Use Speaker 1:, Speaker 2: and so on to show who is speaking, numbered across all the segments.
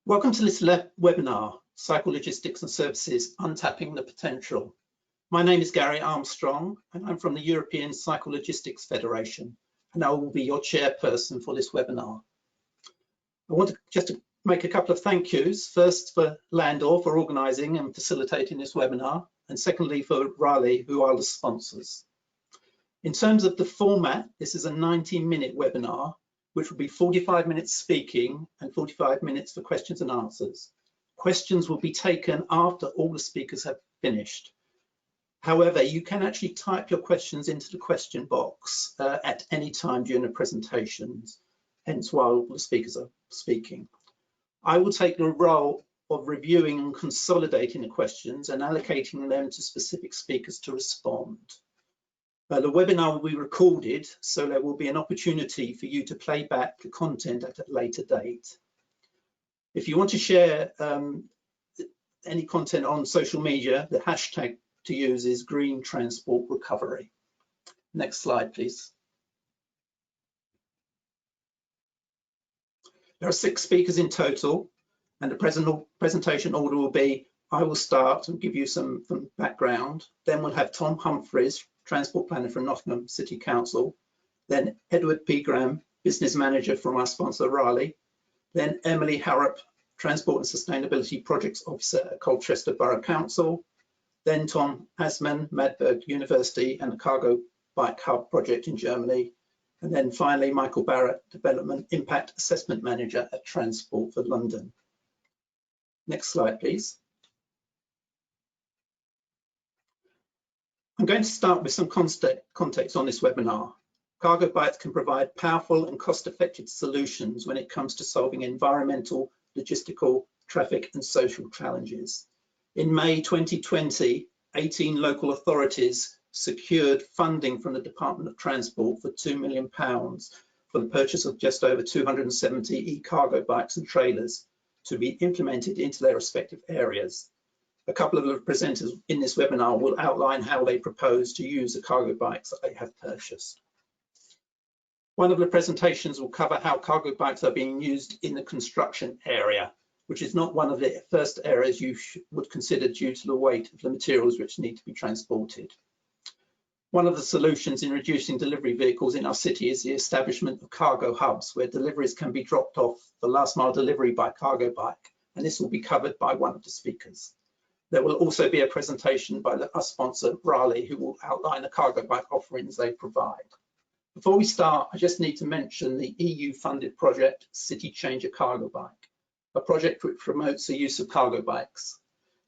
Speaker 1: Welcome to this webinar, Psychologistics and Services, Untapping the Potential. My name is Gary Armstrong and I'm from the European Psychologistics Federation, and I will be your chairperson for this webinar. I want to make a couple of thank yous. First for Landor for organising and facilitating this webinar, and secondly for Riley, who are the sponsors. In terms of the format, this is a 90-minute webinar, which will be 45 minutes speaking and 45 minutes for questions and answers. Questions will be taken after all the speakers have finished. However, you can actually type your questions into the question box at any time during the presentations, hence while the speakers are speaking. I will take the role of reviewing and consolidating the questions and allocating them to specific speakers to respond. The webinar will be recorded, so there will be an opportunity for you to play back the content at a later date. If you want to share any content on social media, the hashtag to use is Green Transport Recovery. Next slide, please. There are 6 speakers in total, and the presentation order will be: I will start and give you some background. Then we'll have Tom Humphries, Transport Planner from Nottingham City Council. Then Edward P. Graham, Business Manager from our sponsor Riley. Then Emily Harrop, Transport and Sustainability Projects Officer at Colchester Borough Council. Then Tom Asman, Madberg University and the Cargo Bike Hub project in Germany. And then finally Michael Barrett, Development Impact Assessment Manager at Transport for London. Next slide, please. I'm going to start with some context on this webinar. Cargo bikes can provide powerful and cost-effective solutions when it comes to solving environmental, logistical, traffic and social challenges. In May 2020, 18 local authorities secured funding from the Department of Transport for £2 million for the purchase of just over 270 eCargo bikes and trailers to be implemented into their respective areas. A couple of the presenters in this webinar will outline how they propose to use the cargo bikes that they have purchased. One of the presentations will cover how cargo bikes are being used in the construction area, which is not one of the first areas you would consider due to the weight of the materials which need to be transported. One of the solutions in reducing delivery vehicles in our city is the establishment of cargo hubs where deliveries can be dropped off for last mile delivery by cargo bike, and this will be covered by one of the speakers. There will also be a presentation by our sponsor, Riley, who will outline the cargo bike offerings they provide. Before we start, I just need to mention the EU-funded project, City Changer Cargo Bike, a project which promotes the use of cargo bikes.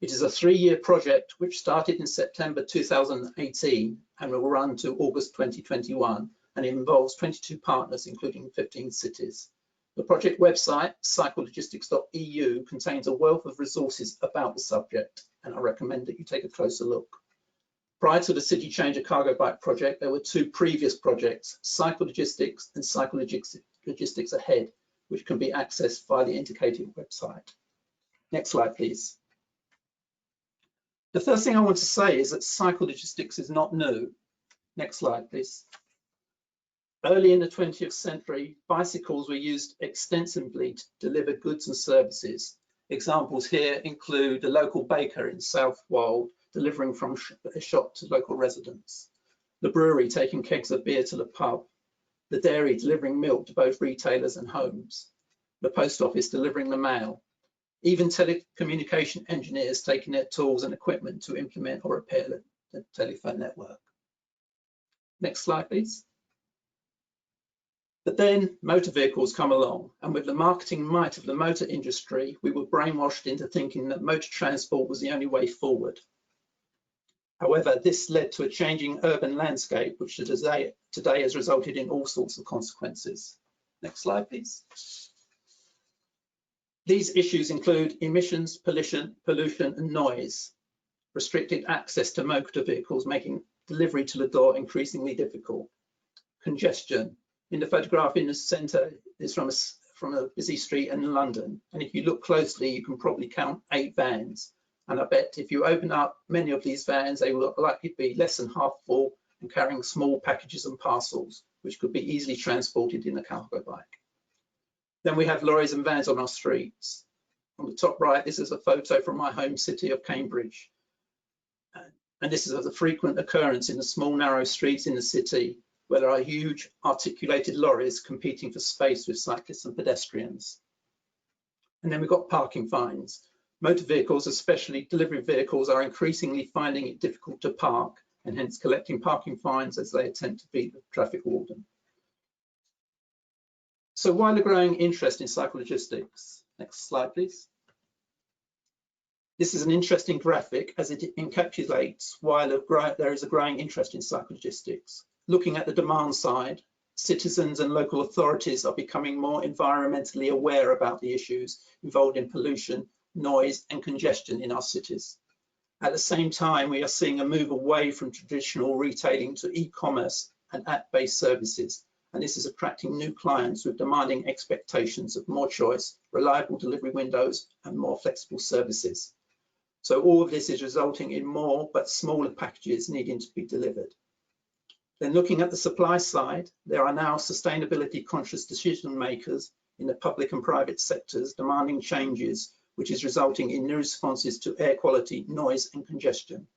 Speaker 1: It is a 3-year project which started in September 2018 and will run to August 2021, and it involves 22 partners, including 15 cities. The project website, psychologistics.eu, contains a wealth of resources about the subject, and I recommend that you take a closer look. Prior to the City Changer Cargo Bike project, there were 2 previous projects, Psychologistics and Psychologistics Ahead, which can be accessed via the indicated website. Next slide, please. The first thing I want to say is that psychologistics is not new. Next slide, please. Early in the 20th century, bicycles were used extensively to deliver goods and services. Examples here include the local baker in South Wold delivering from a shop to local residents, the brewery taking kegs of beer to the pub, the dairy delivering milk to both retailers and homes, the post office delivering the mail, even telecommunication engineers taking their tools and equipment to implement or repair the telephone network. Next slide, please. But then motor vehicles come along, and with the marketing might of the motor industry, we were brainwashed into thinking that motor transport was the only way forward. However, this led to a changing urban landscape, which today has resulted in all sorts of consequences. Next slide, please. These issues include emissions, pollution and noise, restricted access to motor vehicles, making delivery to the door increasingly difficult, congestion. In the photograph in the centre is from a busy street in London, and if you look closely, you can probably count 8 vans. And I bet if you open up many of these vans, they will likely be less than half full and carrying small packages and parcels, which could be easily transported in a cargo bike. Then we have lorries and vans on our streets. On the top right, this is a photo from my home city of Cambridge. And this is a frequent occurrence in the small narrow streets in the city where there are huge articulated lorries competing for space with cyclists and pedestrians. And then we've got parking fines. Motor vehicles, especially delivery vehicles, are increasingly finding it difficult to park and hence collecting parking fines as they attempt to beat the traffic warden. So why the growing interest in cyclologistics? Next slide, please. This is an interesting graphic as it encapsulates why there is a growing interest in cyclologistics. Looking at the demand side, citizens and local authorities are becoming more environmentally aware about the issues involved in pollution, noise and congestion in our cities. At the same time, we are seeing a move away from traditional retailing to e-commerce and app-based services, and this is attracting new clients with demanding expectations of more choice, reliable delivery windows and more flexible services. So all of this is resulting in more but smaller packages needing to be delivered. Then looking at the supply side, there are now sustainability conscious decision makers in the public and private sectors demanding changes, which is resulting in new responses to air quality, noise and congestion.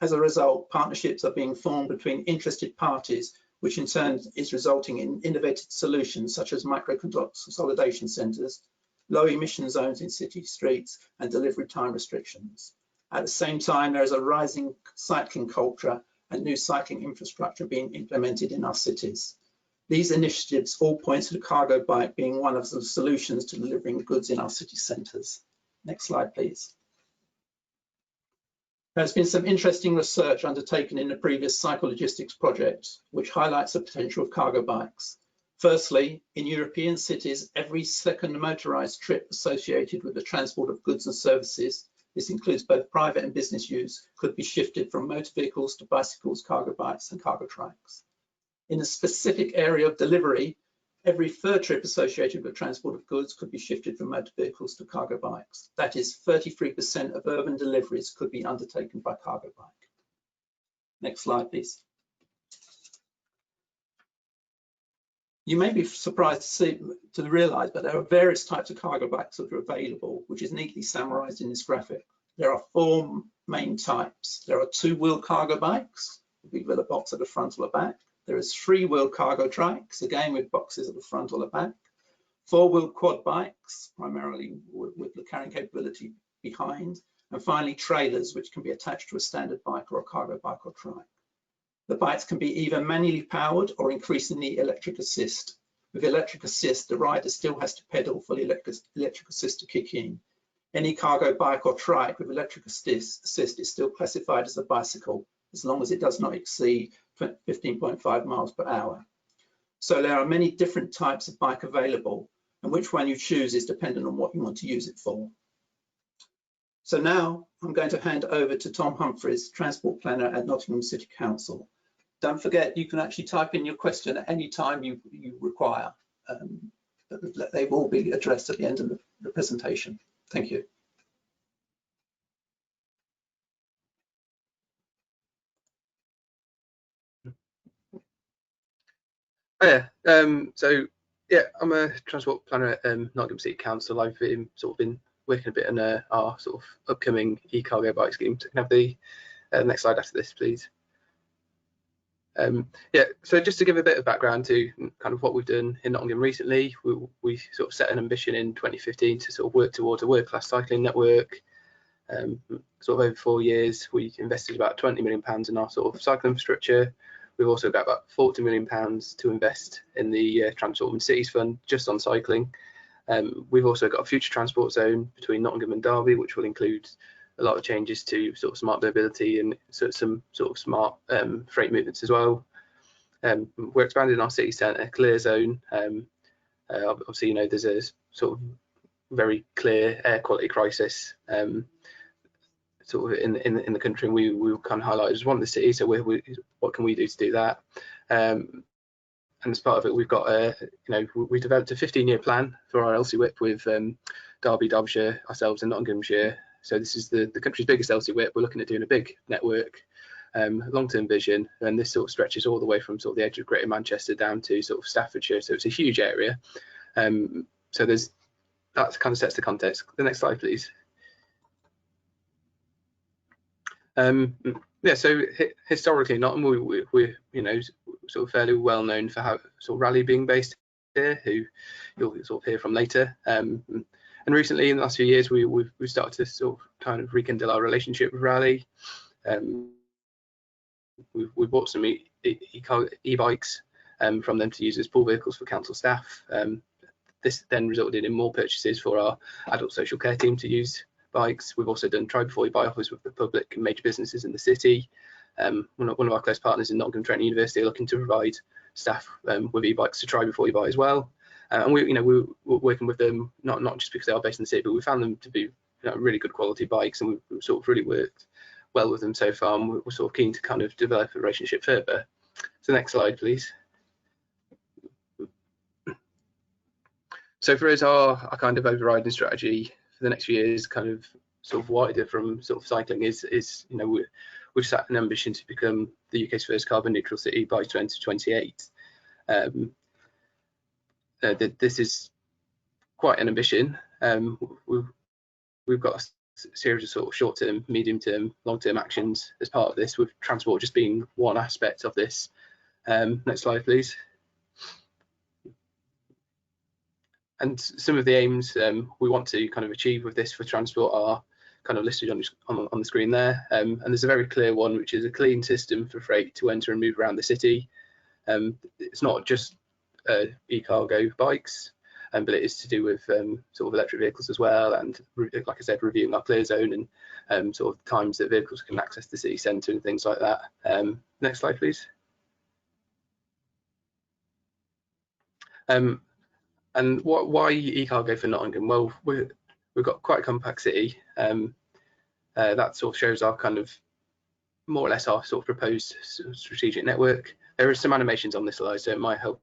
Speaker 1: As a result, partnerships are being formed between interested parties, which in turn is resulting in innovative solutions such as micro-consolidation centres, low emission zones in city streets and delivery time restrictions. At the same time, there is a rising cycling culture and new cycling infrastructure being implemented in our cities. These initiatives all point to the cargo bike being one of the solutions to delivering goods in our city centres. Next slide, please. There's been some interesting research undertaken in the previous cyclologistics project, which highlights the potential of cargo bikes. Firstly, in European cities, every second motorised trip associated with the transport of goods and services, this includes both private and business use, could be shifted from motor vehicles to bicycles, cargo bikes and cargo trikes. In a specific area of delivery, every third trip associated with transport of goods could be shifted from motor vehicles to cargo bikes. That is, 33% of urban deliveries could be undertaken by cargo bike. Next slide, please. You may be surprised to realise that there are various types of cargo bikes that are available, which is neatly summarised in this graphic. There are 4 main types. There are 2-wheel cargo bikes, with a box at the front or the back. There is 3-wheel cargo trikes, again with boxes at the front or the back. 4-wheel quad bikes, primarily with the carrying capability behind. And finally, trailers, which can be attached to a standard bike or a cargo bike or trike. The bikes can be either manually powered or increasingly electric assist. With electric assist, the rider still has to pedal for the electric assist to kick in. Any cargo bike or trike with electric assist is still classified as a bicycle, as long as it does not exceed 15.5 miles per hour. So there are many different types of bike available, and which one you choose is dependent on what you want to use it for. So now I'm going to hand over to Tom Humphries, Transport Planner at Nottingham City Council. Don't forget, you can actually type in your question at any time you require. They will be addressed at the end of the presentation. Thank you.
Speaker 2: So yeah, I'm a transport planner at Nottingham City Council. I've been working a bit on our sort of upcoming eCargo bike scheme. So can I have the next slide after this, please? Yeah, so just to give a bit of background to kind of what we've done in Nottingham recently, we sort of set an ambition in 2015 to sort of work towards a world-class cycling network. Sort of over 4 years, we invested about £20 million in our sort of cycling infrastructure. We've also got about £40 million to invest in the Transport and Cities Fund just on cycling. We've also got a future transport zone between Nottingham and Derby, which will include a lot of changes to sort of smart mobility and some sort of smart freight movements as well. We're expanding our city centre clear zone. Obviously, you know, there's a sort of very clear air quality crisis sort of in the country, and we kind of highlighted as one of the cities. So what can we do to do that? And as part of it, we've got we developed a 15-year plan for our LC-WIP with Derby, Derbyshire, ourselves, and Nottinghamshire. So this is the country's biggest LC-WIP. We're looking at doing a big network, long-term vision, and this sort of stretches all the way from sort of the edge of Greater Manchester down to sort of Staffordshire. So it's a huge area. So there's that kind of sets the context. The next slide, please. Yeah, so historically, Nottingham, we're sort of fairly well known for how sort of Raleigh being based here, who you'll sort of hear from later. And recently, in the last few years, we've started to sort of kind of rekindle our relationship with Raleigh. We bought some e-bikes from them to use as pool vehicles for council staff. This then resulted in more purchases for our adult social care team to use bikes. We've also done try before you buy offers with the public and major businesses in the city. One of our close partners in Nottingham Trent University are looking to provide staff with e-bikes to try before you buy as well. And we're working with them not just because they are based in the city, but we found them to be really good quality bikes, and we've sort of really worked well with them so far, and we're sort of keen to kind of develop a relationship further. So next slide, please. So for us, our kind of overriding strategy for the next few years, kind of sort of wider from sort of cycling, is we've set an ambition to become the UK's first carbon neutral city by 2028. This is quite an ambition. We've got a series of sort of short-term, medium-term, long-term actions as part of this, with transport just being one aspect of this. Next slide, please. And some of the aims we want to kind of achieve with this for transport are kind of listed on the screen there. And there's a very clear one, which is a clean system for freight to enter and move around the city. It's not just eCargo bikes, but it is to do with sort of electric vehicles as well, and like I said, reviewing our clear zone and sort of times that vehicles can access the city centre and things like that. Next slide, please. And why eCargo for Nottingham? Well, we've got quite a compact city. That sort of shows our kind of more or less our sort of proposed strategic network. There are some animations on this slide, so it might help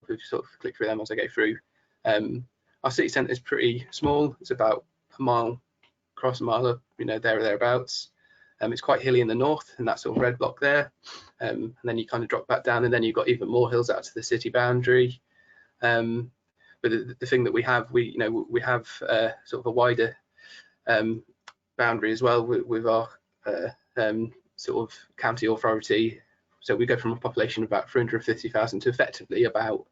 Speaker 2: if you sort of click through them as I go through. Our city centre is pretty small. It's about a mile across, a mile up, there or thereabouts. It's quite hilly in the north, and that sort of red block there. And then you kind of drop back down, and then you've got even more hills out to the city boundary. But the thing that we have, we have sort of a wider boundary as well with our sort of county authority. So we go from a population of about 350,000 to effectively about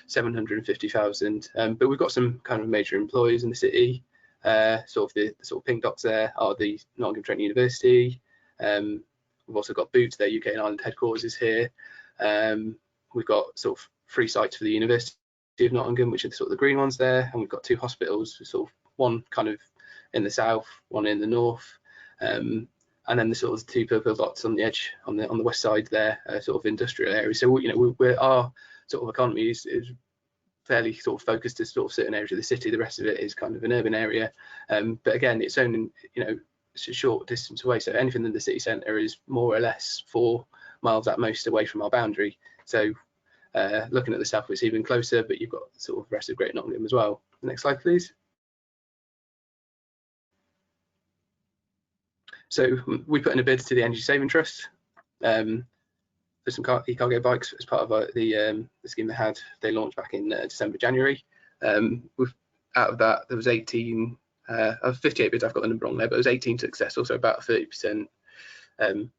Speaker 2: 750,000. But we've got some kind of major employers in the city. Sort of the sort of pink dots there are the Nottingham Trent University. We've also got Boots, their UK and Ireland headquarters is here. We've got sort of 3 sites for the University of Nottingham, which are sort of the green ones there, and we've got 2 hospitals, sort of one kind of in the south, one in the north, and then the sort of 2 purple dots on the edge on the west side there, sort of industrial areas. So our sort of economy is fairly sort of focused to sort of certain areas of the city. The rest of it is kind of an urban area, but again, it's only it's a short distance away. So anything in the city centre is more or less 4 miles at most away from our boundary. So looking at the south, it's even closer, but you've got sort of the rest of Great Nottingham as well. Next slide, please. So we put in a bid to the Energy Saving Trust for some eCargo bikes as part of the scheme they had. They launched back in December, January. Out of that, there was 18, of 58 bids, I've got the number wrong there, but it was 18 successful, so about 30%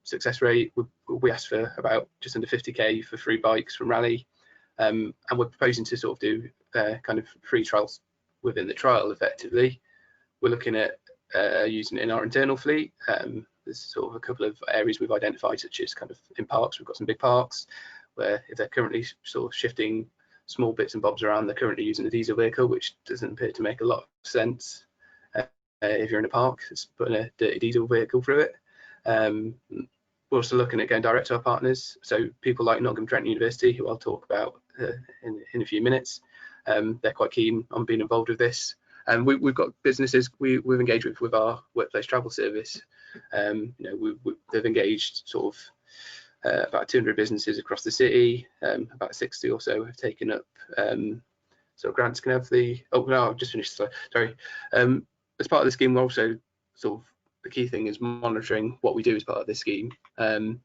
Speaker 2: success rate. We asked for about just under 50k for 3 bikes from Raleigh, and we're proposing to sort of do kind of free trials within the trial effectively. We're looking at using it in our internal fleet. There's sort of a couple of areas we've identified, such as kind of in parks. We've got some big parks where if they're currently sort of shifting small bits and bobs around, they're currently using a diesel vehicle, which doesn't appear to make a lot of sense. If you're in a park, it's putting a dirty diesel vehicle through it. We're also looking at going direct to our partners, so people like Nottingham Trent University, who I'll talk about in a few minutes. They're quite keen on being involved with this. And we've got businesses we've engaged with our workplace travel service. They've engaged sort of about 200 businesses across the city. About 60 or so have taken up sort of grants. Can I have the? Oh no, I've just finished. Sorry. As part of the scheme, we're also sort of the key thing is monitoring what we do as part of this scheme. I've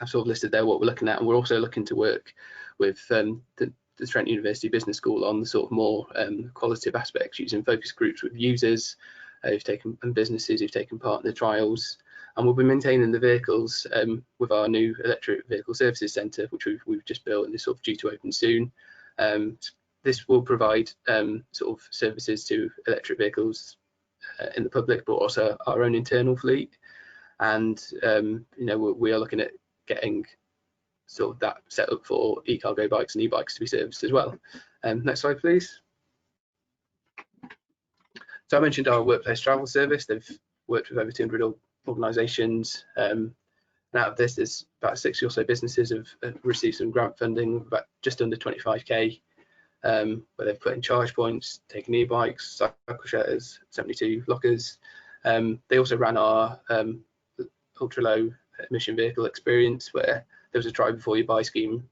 Speaker 2: sort of listed there what we're looking at, and we're also looking to work with to the Trent University Business School on the sort of more qualitative aspects, using focus groups with users who've taken, and businesses who've taken part in the trials. And we'll be maintaining the vehicles with our new electric vehicle services centre, which we've just built and is sort of due to open soon. This will provide sort of services to electric vehicles in the public, but also our own internal fleet. And you know, we are looking at getting sort of that set up for eCargo bikes and e-bikes to be serviced as well. Next slide, please. So I mentioned our workplace travel service. They've worked with over 200 organisations. And out of this, there's about 60 or so businesses have received some grant funding, about just under 25k, where they've put in charge points, taken e-bikes, cycle shutters, 72 lockers. They also ran our ultra low emission vehicle experience, where there was a try before you buy scheme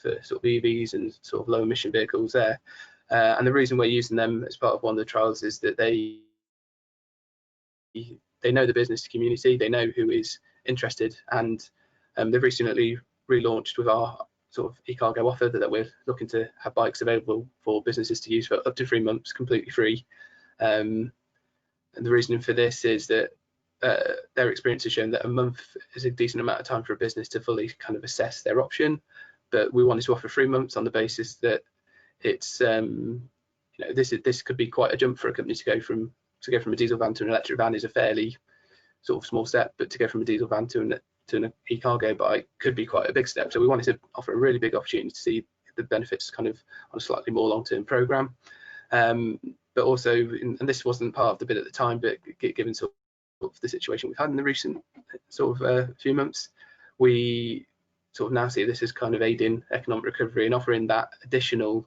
Speaker 2: for sort of EVs and sort of low emission vehicles there. And the reason we're using them as part of one of the trials is that they know the business community, they know who is interested, and they've recently relaunched with our sort of eCargo offer that we're looking to have bikes available for businesses to use for up to 3 months completely free. And the reasoning for this is that their experience has shown that a month is a decent amount of time for a business to fully kind of assess their option, but we wanted to offer 3 months on the basis that it's you know, this could be quite a jump for a company to go from a diesel van to an electric van is a fairly sort of small step, but to go from a diesel van to an e-cargo bike could be quite a big step. So we wanted to offer a really big opportunity to see the benefits kind of on a slightly more long-term program. But also, and this wasn't part of the bid at the time, but given sort of the situation we've had in the recent sort of few months, we sort of now see this as kind of aiding economic recovery and offering that additional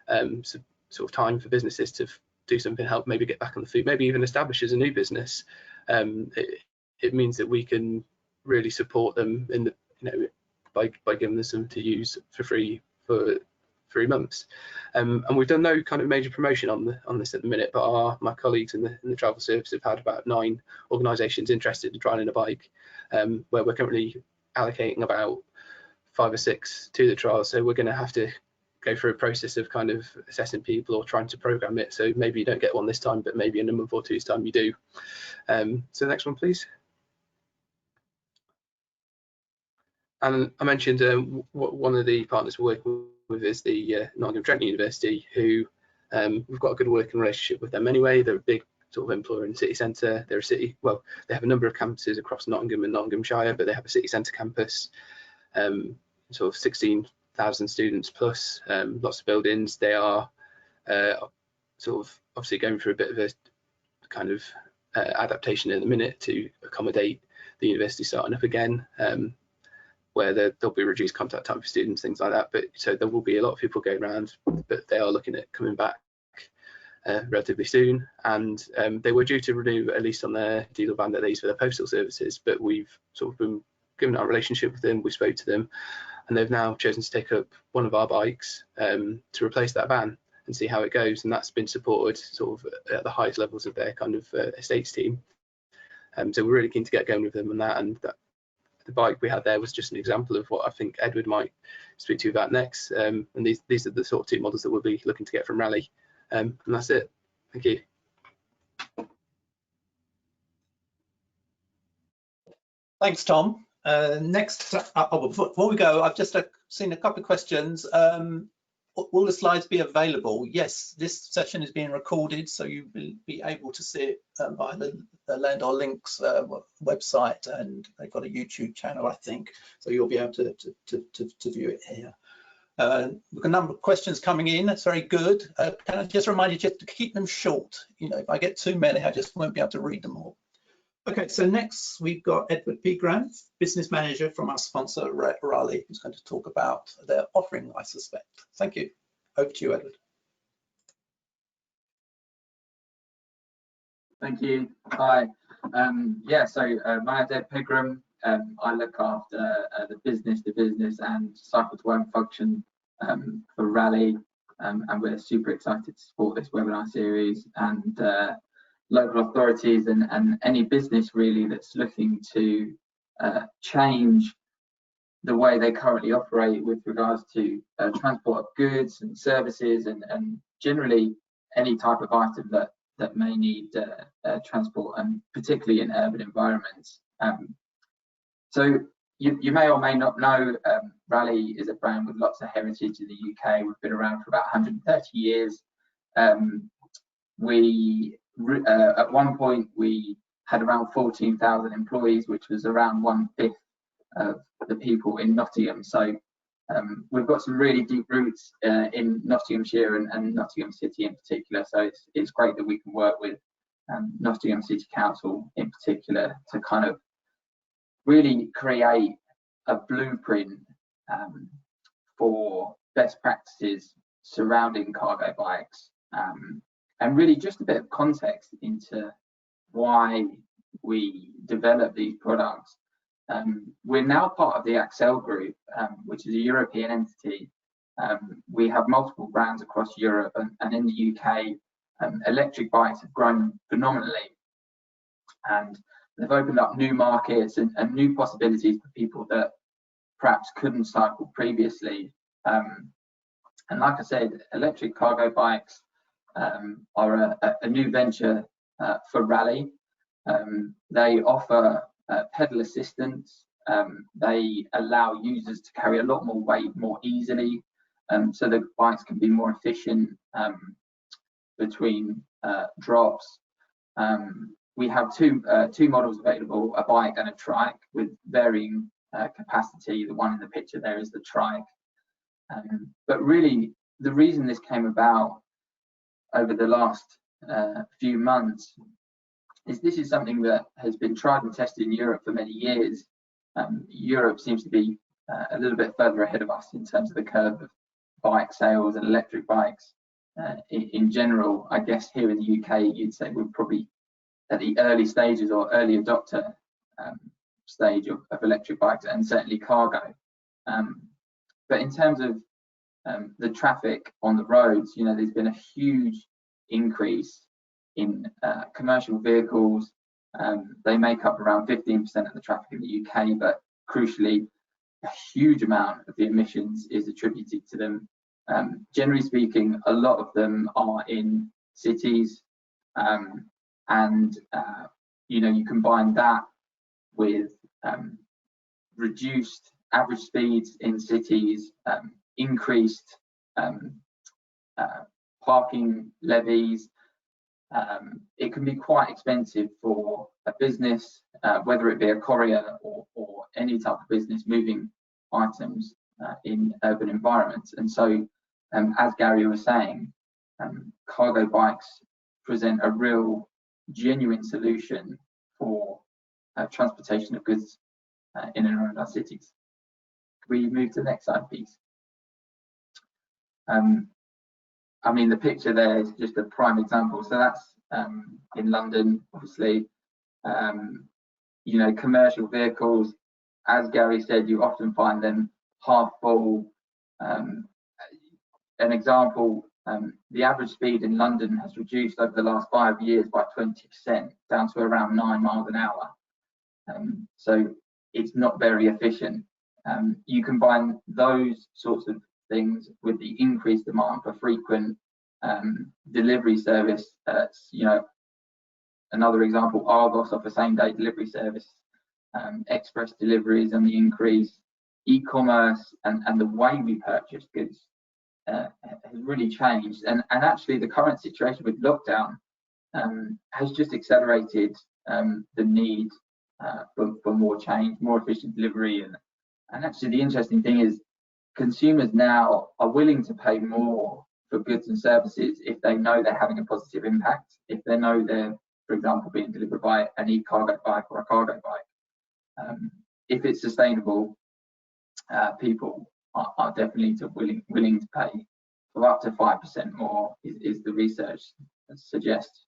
Speaker 2: sort of time for businesses to do something, help maybe get back on the feet, maybe even establish as a new business. It means that we can really support them in the, you know, by giving them some to use for free for 3 months. And we've done no kind of major promotion on this at the minute, but my colleagues in the travel service have had about 9 organisations interested in trialling a bike, where we're currently allocating about 5 or 6 to the trial. So we're going to have to go through a process of kind of assessing people or trying to program it. So maybe you don't get one this time, but maybe in a month or two's time you do. So the next one, please. And I mentioned one of the partners we're working with is the Nottingham Trent University, who we've got a good working relationship with them anyway. They're a big sort of employer in the city centre. They're a city, well, they have a number of campuses across Nottingham and Nottinghamshire, but they have a city centre campus, sort of 16,000 students plus, lots of buildings. They are sort of obviously going through a bit of a kind of adaptation in a minute to accommodate the university starting up again, where there'll be reduced contact time for students, things like that. But so there will be a lot of people going around, but they are looking at coming back relatively soon. And they were due to renew at least on their diesel van that they use for their postal services, but we've sort of been given our relationship with them, we spoke to them, and they've now chosen to take up one of our bikes to replace that van and see how it goes. And that's been supported sort of at the highest levels of their kind of estates team. So we're really keen to get going with them on that. And the bike we had there was just an example of what I think Edward might speak to you about next. And these are the sort of 2 models that we'll be looking to get from Raleigh. And that's it. Thank you.
Speaker 1: Thanks, Tom. Next, before we go, I've just seen a couple of questions. Will the slides be available? Yes, this session is being recorded, so you will be able to see it via the Landor LINKS website, and they've got a YouTube channel, I think, so you'll be able to view it here. We've got a number of questions coming in. That's very good. Can I just remind you just to keep them short? You know, if I get too many, I just won't be able to read them all. Okay, so next we've got Edward Pegram, business manager from our sponsor Raleigh, who's going to talk about their offering, I suspect. Thank you. Over to you, Edward.
Speaker 3: Thank you. Hi. Yeah, so my name's Ed Pegram. I look after the business and cycle to home function for Raleigh, and we're super excited to support this webinar series and local authorities and any business really that's looking to change the way they currently operate with regards to transport of goods and services, and generally any type of item that may need transport, and particularly in urban environments. So you may or may not know, Raleigh is a brand with lots of heritage in the UK. We've been around for about 130 years. At one point we had around 14,000 employees, which was around 1/5 of the people in Nottingham. So we've got some really deep roots in Nottinghamshire and Nottingham City in particular. So it's great that we can work with Nottingham City Council in particular to kind of really create a blueprint for best practices surrounding cargo bikes, and really just a bit of context into why we develop these products. We're now part of the Axel Group, which is a European entity. We have multiple brands across Europe, and in the UK, electric bikes have grown phenomenally, and they've opened up new markets and new possibilities for people that perhaps couldn't cycle previously. And like I said, electric cargo bikes are a new venture for Raleigh. They offer pedal assistance. They allow users to carry a lot more weight more easily, so the bikes can be more efficient between drops. We have two models available, a bike and a trike with varying capacity. The one in the picture there is the trike. But really, the reason this came about over the last few months is this is something that has been tried and tested in Europe for many years. Europe seems to be a little bit further ahead of us in terms of the curve of bike sales and electric bikes. In general, I guess here in the UK, you'd say we're probably at the early stages or early adopter stage of electric bikes, and certainly cargo. But in terms of the traffic on the roads, you know, there's been a huge increase in commercial vehicles. They make up around 15% of the traffic in the UK, but crucially, a huge amount of the emissions is attributed to them. Generally speaking, a lot of them are in cities, and you know, you combine that with reduced average speeds in cities, increased parking levies. It can be quite expensive for a business, whether it be a courier or any type of business moving items in urban environments. And so, as Gary was saying, cargo bikes present a real genuine solution for transportation of goods in and around our cities. Can we move to the next slide, please? I mean, the picture there is just a prime example. So that's in London, obviously. You know, commercial vehicles, as Gary said, you often find them half full. An example, the average speed in London has reduced over the last 5 years by 20%, down to around 9 miles an hour. So it's not very efficient. You combine those sorts of things with the increased demand for frequent delivery service. You know, another example, Argos offer same-day delivery service, express deliveries and the increase, e-commerce and the way we purchase goods has really changed. And actually, the current situation with lockdown has just accelerated the need for more change, more efficient delivery. And actually, the interesting thing is consumers now are willing to pay more for goods and services if they know they're having a positive impact, if they know they're, for example, being delivered by an eCargo bike or a cargo bike. If it's sustainable, people are definitely willing to pay for up to 5% more, is the research suggests.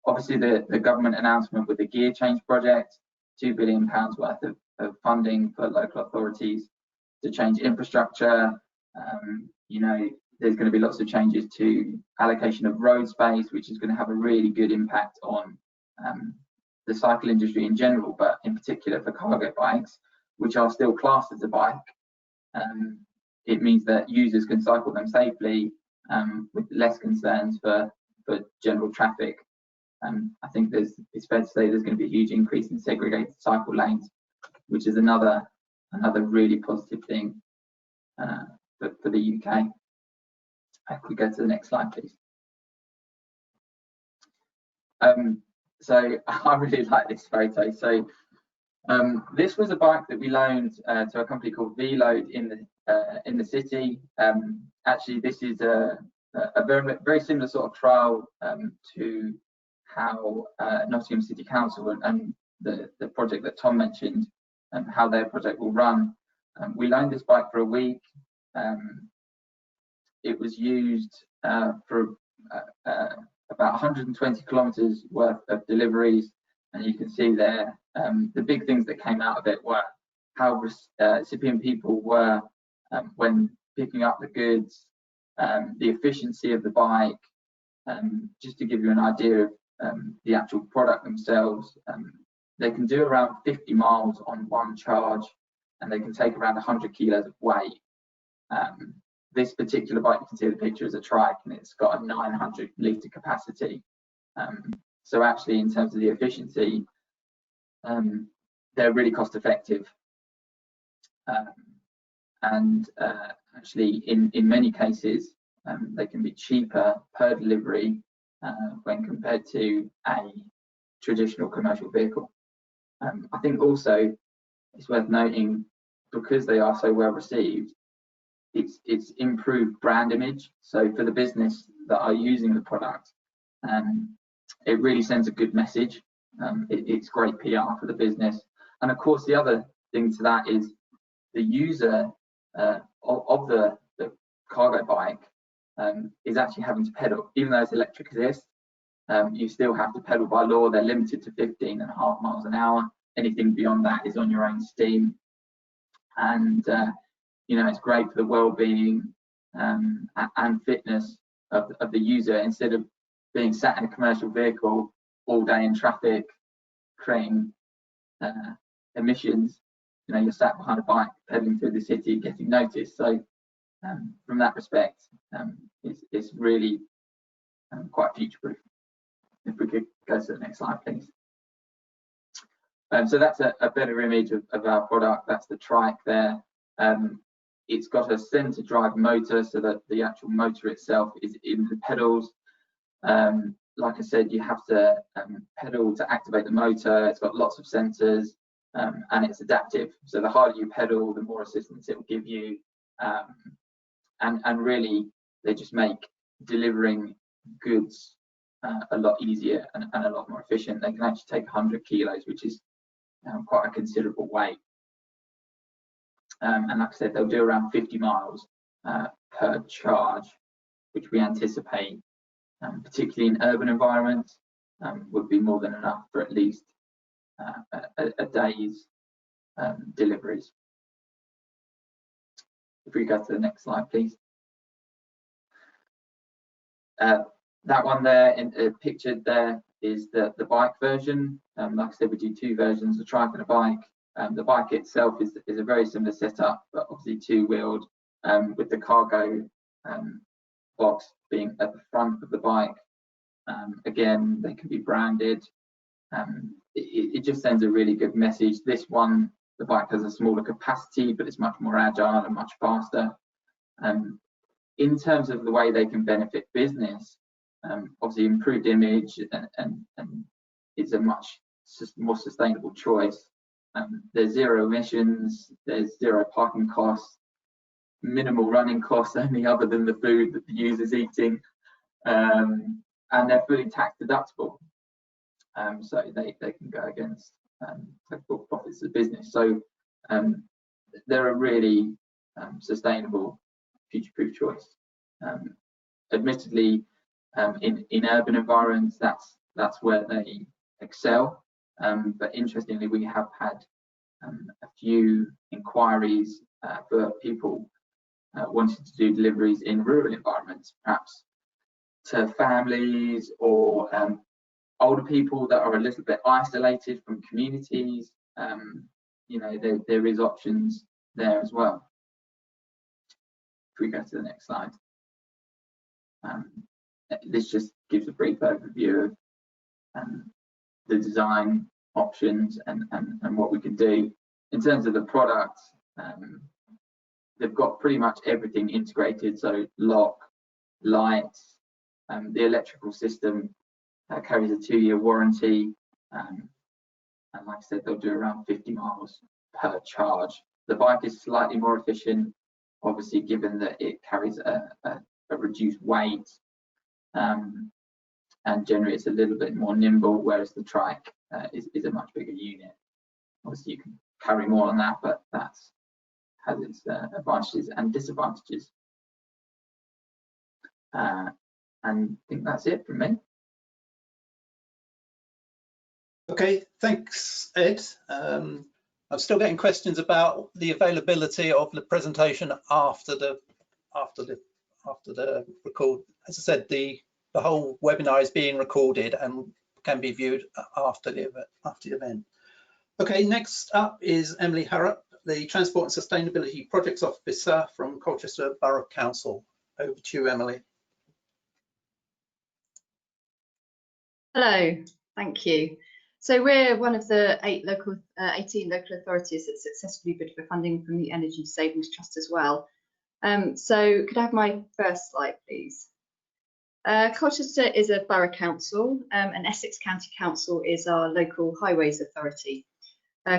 Speaker 3: Obviously, the government announcement with the gear change project, £2 billion worth of funding for local authorities to change infrastructure. You know, there's going to be lots of changes to allocation of road space, which is going to have a really good impact on the cycle industry in general, but in particular for cargo bikes. which are still classed as a bike, it means that users can cycle them safely with less concerns for general traffic. I think it's fair to say there's going to be a huge increase in segregated cycle lanes, which is another really positive thing for the UK. If we go to the next slide, please. So I really like this photo. So this was a bike that we loaned to a company called V-Load in the city. Actually, this is a very similar sort of trial to how Nottingham City Council and the project that Tom mentioned, how their project will run. We loaned this bike for a week. It was used for about 120 kilometres worth of deliveries, and you can see there the big things that came out of it were how recipient people were when picking up the goods, the efficiency of the bike. Just to give you an idea of the actual product themselves, they can do around 50 miles on one charge, and they can take around 100 kilos of weight. This particular bike, you can see the picture, is a trike, and it's got a 900 litre capacity. So actually, in terms of the efficiency, they're really cost effective. And actually, in many cases, they can be cheaper per delivery when compared to a traditional commercial vehicle. I think also it's worth noting, because they are so well received, it's improved brand image. So for the business that are using the product, it really sends a good message. It's great PR for the business. And of course, the other thing to that is the user of the cargo bike is actually having to pedal. Even though it's electric assist, you still have to pedal by law. They're limited to 15.5 miles an hour. Anything beyond that is on your own steam. And you know, it's great for the well-being and fitness of the user, instead of being sat in a commercial vehicle all day in traffic, creating emissions. You know, you're sat behind a bike pedaling through the city, getting noticed. So from that respect, it's really quite future-proof. If we could go to the next slide, please. So that's a better image of our product. That's the trike there. It's got a centre drive motor, so that the actual motor itself is in the pedals. Like I said, you have to pedal to activate the motor. It's got lots of sensors, and it's adaptive. So the harder you pedal, the more assistance it will give you. And really, they just make delivering goods a lot easier and a lot more efficient. They can actually take 100 kilos, which is quite a considerable weight. And like I said, they'll do around 50 miles per charge, which we anticipate, particularly in urban environments, would be more than enough for at least a day's deliveries. If we go to the next slide, please. That one there, pictured there, is the bike version. Like I said, we do two versions, a trike and a bike. The bike itself is a very similar setup, but obviously two-wheeled, with the cargo box being at the front of the bike. Again, they can be branded. It just sends a really good message. This one, the bike has a smaller capacity, but it's much more agile and much faster. In terms of the way they can benefit business, obviously improved image, and it's a much more sustainable choice. There's zero emissions, there's zero parking costs, minimal running costs, only other than the food that the user's eating, and they're fully tax deductible. So they can go against taxable profits of business. So they're a really sustainable, future-proof choice. Admittedly, in urban environments, that's where they excel. But interestingly, we have had a few inquiries for people wanting to do deliveries in rural environments, perhaps to families or older people that are a little bit isolated from communities. you know, there is options there as well. If we go to the next slide, this just gives a brief overview of the design options and what we can do. In terms of the product, they've got pretty much everything integrated, so lock, lights, the electrical system carries a 2-year warranty, and like I said, they'll do around 50 miles per charge. The bike is slightly more efficient, obviously, given that it carries a reduced weight, and generally it's a little bit more nimble, whereas the trike is a much bigger unit. Obviously you can carry more on that, but that has its advantages and disadvantages. And I think that's it from me.
Speaker 1: Okay, thanks, Ed. I'm still getting questions about the availability of the presentation after the record. As I said, the whole webinar is being recorded and can be viewed after the event. Okay, next up is Emily Harrop, the Transport and Sustainability Projects Officer from Colchester Borough Council. Over to you, Emily.
Speaker 4: Hello, thank you. So we're one of the 18 local authorities that successfully bid for funding from the Energy Savings Trust as well. So could I have my first slide, please? Colchester is a borough council, and Essex County Council is our local highways authority.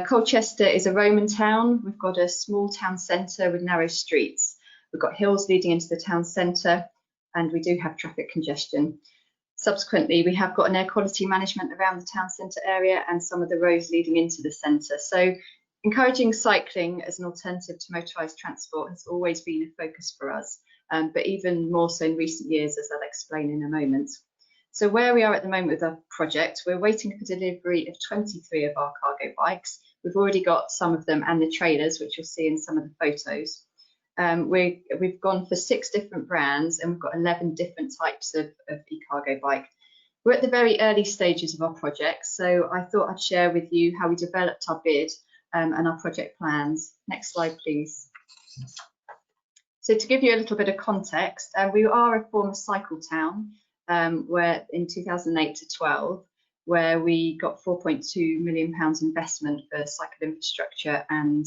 Speaker 4: Colchester is a Roman town. We've got a small town centre with narrow streets. We've got hills leading into the town centre, and we do have traffic congestion. Subsequently, we have got an air quality management around the town centre area and some of the roads leading into the centre. So encouraging cycling as an alternative to motorised transport has always been a focus for us, but even more so in recent years, as I'll explain in a moment. So where we are at the moment with our project, we're waiting for delivery of 23 of our cargo bikes. We've already got some of them and the trailers, which you'll see in some of the photos. We've gone for 6 different brands and we've got 11 different types of eCargo bike. We're at the very early stages of our project, so I thought I'd share with you how we developed our bid and our project plans. Next slide, please. So to give you a little bit of context, we are a former cycle town, where in 2008 to 12, where we got £4.2 million investment for cycle infrastructure and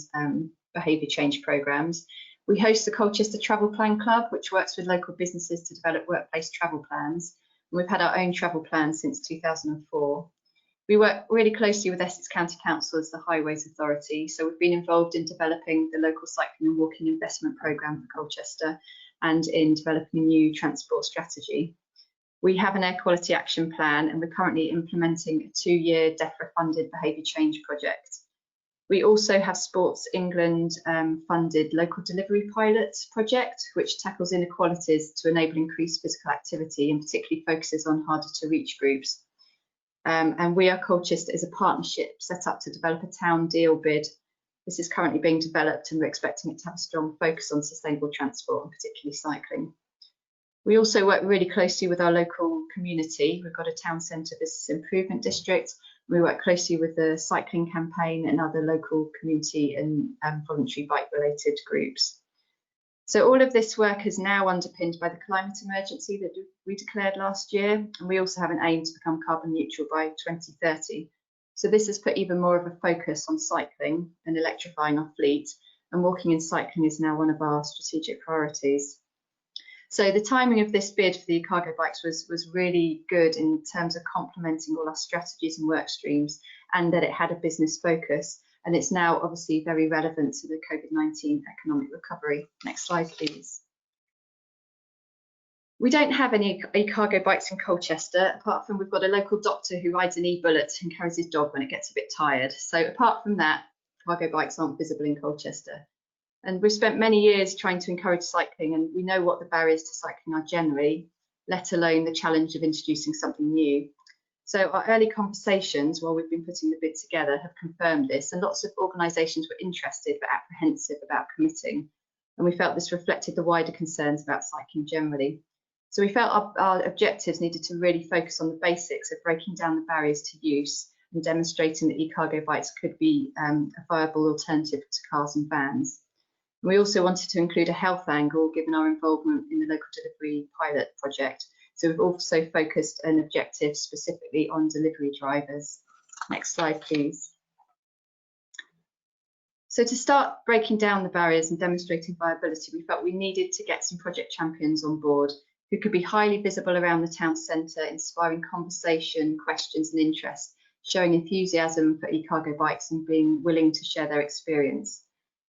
Speaker 4: behaviour change programmes. We host the Colchester Travel Plan Club, which works with local businesses to develop workplace travel plans. And we've had our own travel plan since 2004. We work really closely with Essex County Council as the Highways Authority. So we've been involved in developing the local cycling and walking investment programme for Colchester and in developing a new transport strategy. We have an air quality action plan and we're currently implementing a 2-year DEFRA funded behaviour change project. We also have Sports England funded local delivery pilot project, which tackles inequalities to enable increased physical activity and particularly focuses on harder to reach groups. And We Are Colchester is a partnership set up to develop a town deal bid. This is currently being developed and we're expecting it to have a strong focus on sustainable transport and particularly cycling. We also work really closely with our local community. We've got a town centre business improvement district. We work closely with the cycling campaign and other local community and voluntary bike related groups. So all of this work is now underpinned by the climate emergency that we declared last year. And we also have an aim to become carbon neutral by 2030. So this has put even more of a focus on cycling and electrifying our fleet, and walking and cycling is now one of our strategic priorities. So the timing of this bid for the eCargo bikes was really good in terms of complementing all our strategies and work streams, and that it had a business focus. And it's now obviously very relevant to the COVID-19 economic recovery. Next slide, please. We don't have any eCargo bikes in Colchester, apart from we've got a local doctor who rides an e-bullet and carries his dog when it gets a bit tired. So apart from that, cargo bikes aren't visible in Colchester. And we've spent many years trying to encourage cycling, and we know what the barriers to cycling are generally, let alone the challenge of introducing something new. So our early conversations while we've been putting the bid together have confirmed this, and lots of organisations were interested but apprehensive about committing. And we felt this reflected the wider concerns about cycling generally. So we felt our objectives needed to really focus on the basics of breaking down the barriers to use and demonstrating that eCargo bikes could be a viable alternative to cars and vans. We also wanted to include a health angle given our involvement in the local delivery pilot project. So we've also focused an objective specifically on delivery drivers. Next slide, please. So to start breaking down the barriers and demonstrating viability, we felt we needed to get some project champions on board who could be highly visible around the town centre, inspiring conversation, questions and interest, showing enthusiasm for eCargo bikes and being willing to share their experience.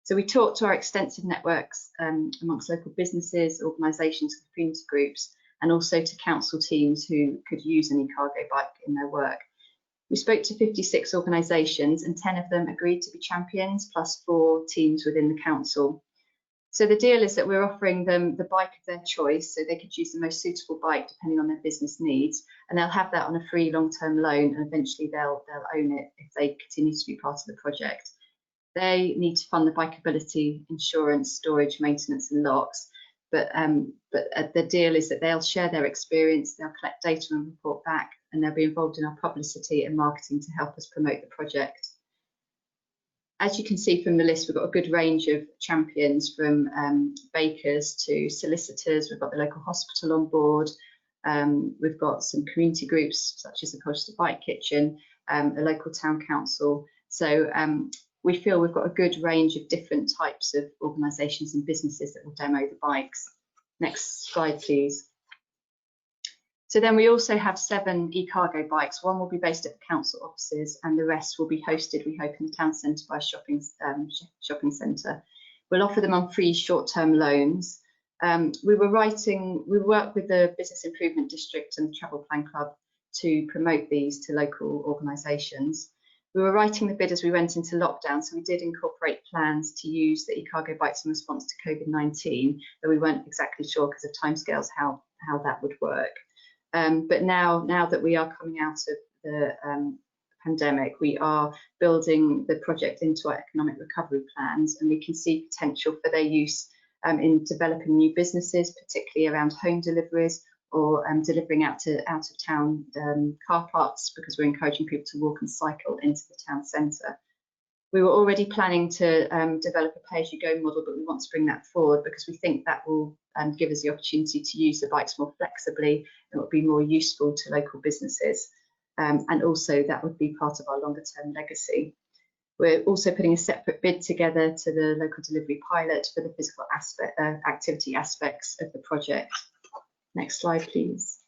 Speaker 4: So we talked to our extensive networks amongst local businesses, organisations, community groups, and also to council teams who could use an eCargo bike in their work. We spoke to 56 organisations and 10 of them agreed to be champions, plus 4 teams within the council. So the deal is that we're offering them the bike of their choice, so they could choose the most suitable bike depending on their business needs, and they'll have that on a free long-term loan, and eventually they'll own it if they continue to be part of the project. They need to fund the bikeability, insurance, storage, maintenance and locks, but the deal is that they'll share their experience, they'll collect data and report back, and they'll be involved in our publicity and marketing to help us promote the project. As you can see from the list, we've got a good range of champions, from bakers to solicitors. We've got the local hospital on board. We've got some community groups such as the Colchester Bike Kitchen, a local town council. So we feel we've got a good range of different types of organisations and businesses that will demo the bikes. Next slide, please. So then we also have 7 eCargo bikes. One will be based at the council offices and the rest will be hosted, we hope, in the town centre by shopping centre. We'll offer them on free short-term loans. We worked with the Business Improvement District and the Travel Plan Club to promote these to local organisations. We were writing the bid as we went into lockdown, so we did incorporate plans to use the eCargo bikes in response to COVID-19, though we weren't exactly sure because of timescales how that would work. But now that we are coming out of the pandemic, we are building the project into our economic recovery plans, and we can see potential for their use in developing new businesses, particularly around home deliveries or delivering out of town car parks, because we're encouraging people to walk and cycle into the town centre. We were already planning to develop a pay-as-you-go model, but we want to bring that forward because we think that will give us the opportunity to use the bikes more flexibly and will be more useful to local businesses. And also that would be part of our longer-term legacy. We're also putting a separate bid together to the local delivery pilot for the physical activity aspects of the project. Next slide, please.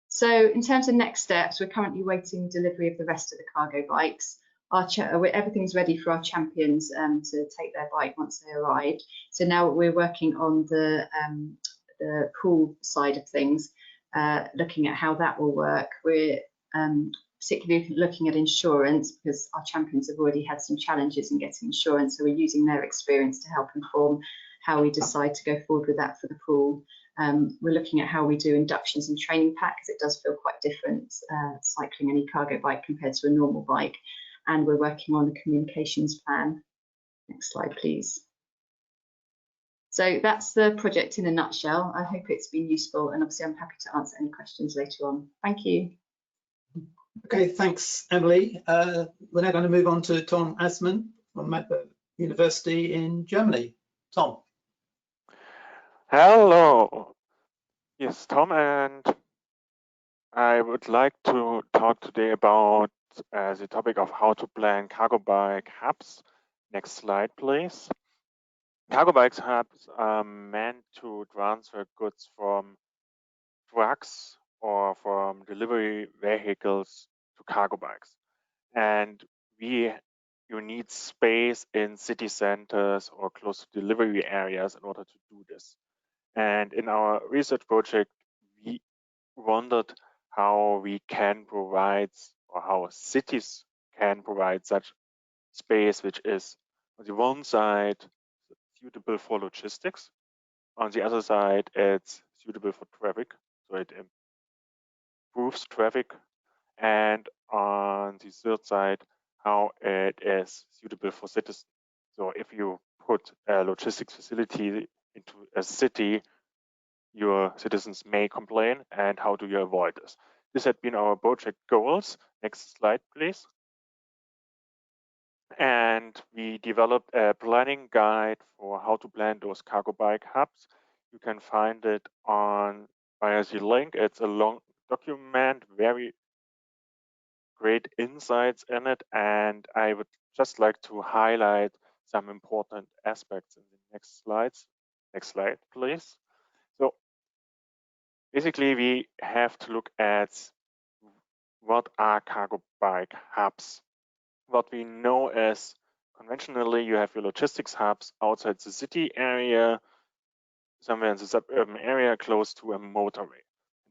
Speaker 4: So in terms of next steps, we're currently waiting delivery of the rest of the cargo bikes. Everything's ready for our champions to take their bike once they arrive. So now we're working on the pool side of things, looking at how that will work. We're particularly looking at insurance because our champions have already had some challenges in getting insurance, so we're using their experience to help inform how we decide to go forward with that for the pool. We're looking at how we do inductions and training pack, because it does feel quite different cycling an eCargo bike compared to a normal bike. And we're working on a communications plan. Next slide, please. So that's the project in a nutshell. I hope it's been useful, and obviously I'm happy to answer any questions later on. Thank you.
Speaker 1: Okay, thanks, Emily. We're now going to move on to Tom Asman from Magdeburg University in Germany. Tom.
Speaker 5: Hello. Yes, Tom, and I would like to talk today about the topic of how to plan cargo bike hubs. Next slide, please. Cargo bike hubs are meant to transfer goods from trucks or from delivery vehicles to cargo bikes. And you need space in city centers or close to delivery areas in order to do this. And in our research project, we wondered how we can provide, or how cities can provide such space, which is on the one side suitable for logistics, on the other side it's suitable for traffic, so it improves traffic, and on the third side how it is suitable for citizens. So if you put a logistics facility into a city, your citizens may complain, and how do you avoid this? this had been our project goals. Next slide, please. And we developed a planning guide for how to plan those cargo bike hubs. You can find it on via the link. It's a long document, very great insights in it, and I would just like to highlight some important aspects in the next slides. Next slide, please. So basically, we have to look at what are cargo bike hubs. What we know is conventionally you have your logistics hubs outside the city area, somewhere in the suburban area close to a motorway.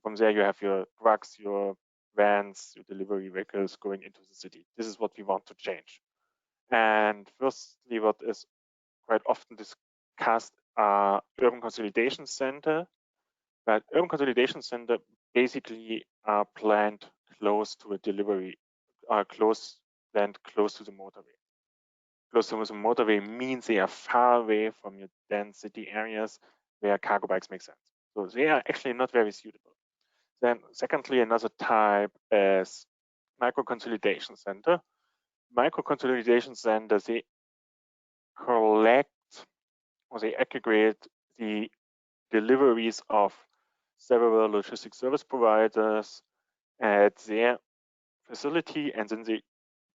Speaker 5: From there you have your trucks, your vans, your delivery vehicles going into the city. This is what we want to change. And firstly, what is quite often discussed are urban consolidation center. But urban consolidation center basically are planned close to a delivery, planned close to the motorway. Close to the motorway means they are far away from your dense city areas where cargo bikes make sense. So they are actually not very suitable. Then secondly, another type is micro consolidation center. Micro consolidation centers, they collect or they aggregate the deliveries of several logistic service providers at their facility, and then they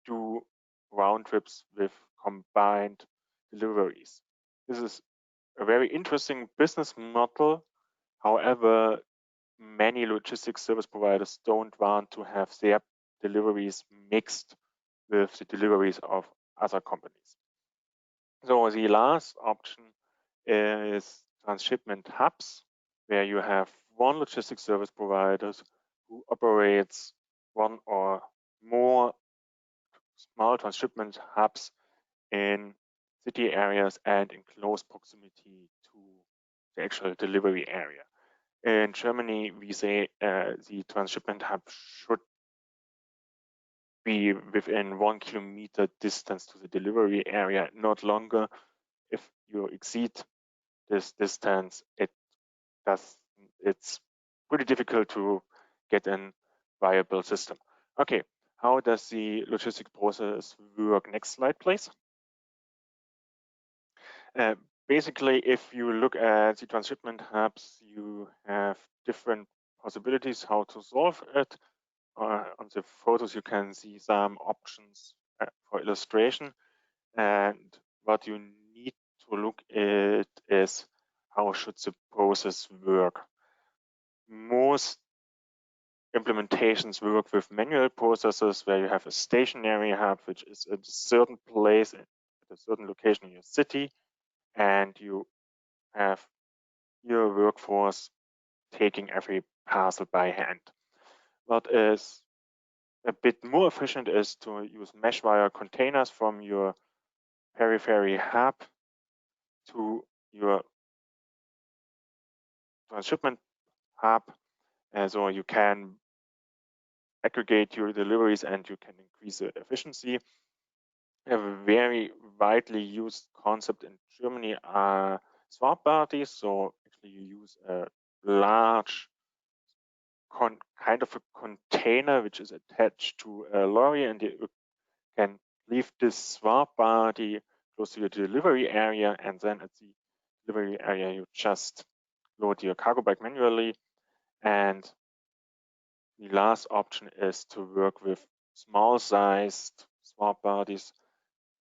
Speaker 5: do round trips with combined deliveries. This is a very interesting business model. However, many logistics service providers don't want to have their deliveries mixed with the deliveries of other companies. So the last option is transshipment hubs, where you have one logistics service providers who operates one or more small transshipment hubs in city areas and in close proximity to the actual delivery area. In Germany, we say the transshipment hub should be within 1 kilometer distance to the delivery area, not longer. If you exceed this distance, it's pretty difficult to get a viable system. Okay, how does the logistic process work? Next slide, please. Basically, if you look at the transshipment hubs, you have different possibilities how to solve it. On the photos, you can see some options for illustration. And what you need to look at is how should the process work. Most implementations work with manual processes where you have a stationary hub, which is at a certain place, at a certain location in your city, and you have your workforce taking every parcel by hand. What is a bit more efficient is to use mesh wire containers from your periphery hub to your transshipment hub, and so you can aggregate your deliveries and you can increase the efficiency. A very widely used concept in Germany are swap bodies. So actually you use a large kind of a container which is attached to a lorry, and you can leave this swap body close to your delivery area, and then at the delivery area you just load your cargo bike manually. And the last option is to work with small sized swap bodies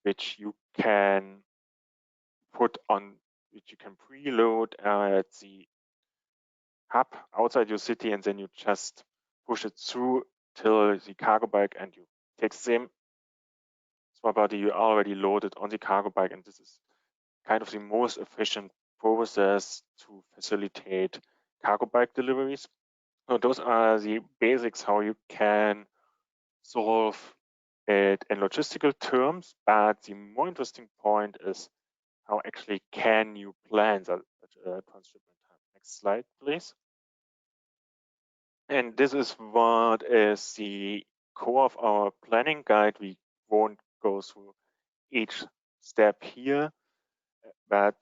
Speaker 5: which you can put on, which you can preload at the hub outside your city, and then you just push it through till the cargo bike, and you take the same swap body you already loaded on the cargo bike. And this is kind of the most efficient process to facilitate cargo bike deliveries. So those are the basics how you can solve it in logistical terms, but the more interesting point is how actually can you plan such a transshipment hub. Next slide, please. And this is what is the core of our planning guide. We won't go through each step here, but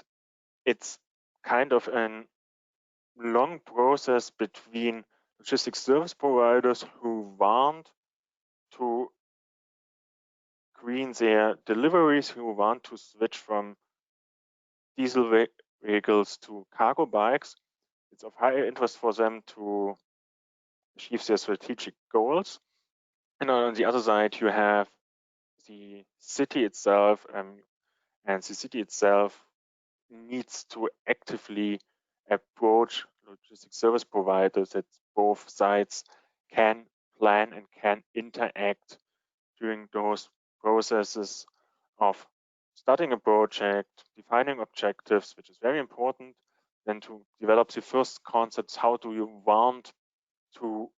Speaker 5: it's kind of a long process between logistics service providers who want to green their deliveries, who want to switch from diesel vehicles to cargo bikes. It's of high interest for them to achieve their strategic goals. And on the other side, you have the city itself, and the city itself needs to actively approach logistics service providers that both sides can plan and can interact during those processes of starting a project, defining objectives, which is very important, then to develop the first concepts. How do you want to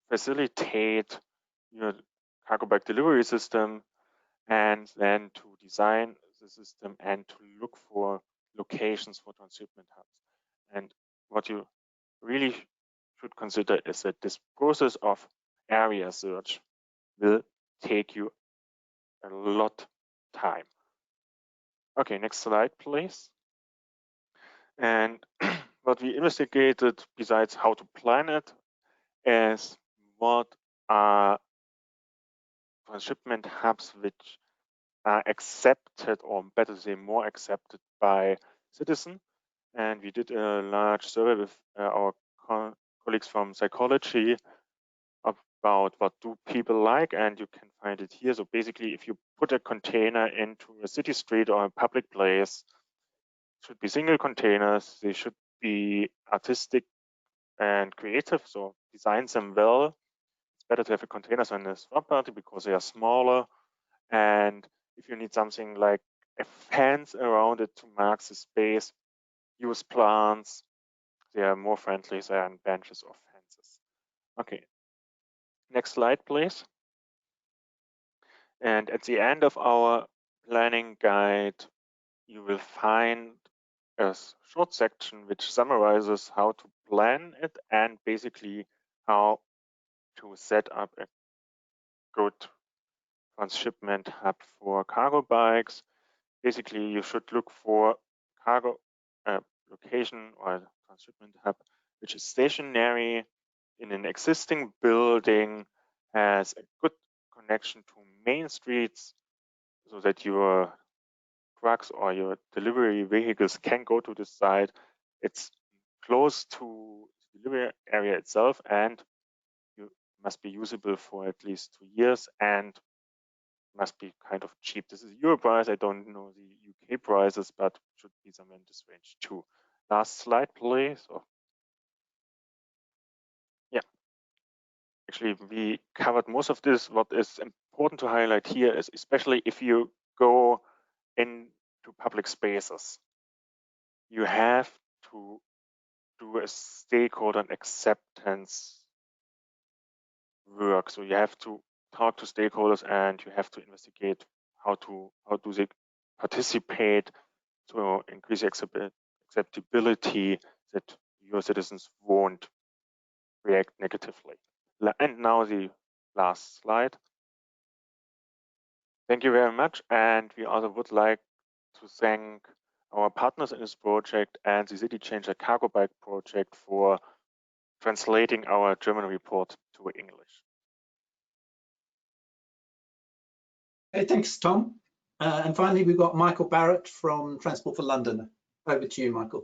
Speaker 5: facilitate your cargo bike delivery system, and then to design the system and to look for locations for transshipment hubs. And what you really should consider is that this process of area search will take you a lot of time. Okay, next slide, please. And what we investigated, besides how to plan it, is what are transshipment hubs which are accepted, or better say more accepted by citizens. And we did a large survey with our colleagues from psychology about what do people like, and you can find it here. So basically, if you put a container into a city street or a public place, it should be single containers. They should be artistic and creative, so design them well. It's better to have a containers on a swap party because they are smaller. And if you need something like a fence around it to mark the space, use plants. They are more friendly than benches or fences. Okay, next slide, please. And at the end of our planning guide, you will find a short section which summarizes how to plan it and basically how to set up a good transshipment hub for cargo bikes. Basically, you should look for cargo location or transshipment hub which is stationary in an existing building, has a good connection to main streets so that your trucks or your delivery vehicles can go to the site. It's close to the delivery area itself, and you must be usable for at least 2 years and must be kind of cheap. This is Euro price. I don't know the UK prices, but should be somewhere in this range too. Last slide, please. Oh. Yeah, actually, we covered most of this. What is important to highlight here is, especially if you go into public spaces, you have to do a stakeholder acceptance work. So you have to talk to stakeholders and you have to investigate how do they participate to increase acceptability that your citizens won't react negatively. And now the last slide. Thank you very much. And we also would like to thank our partners in this project and the City Changer Cargo Bike project for translating our German report to English.
Speaker 1: Okay, thanks, Tom. And finally, we've got Michael Barrett from Transport for London. Over to you, Michael.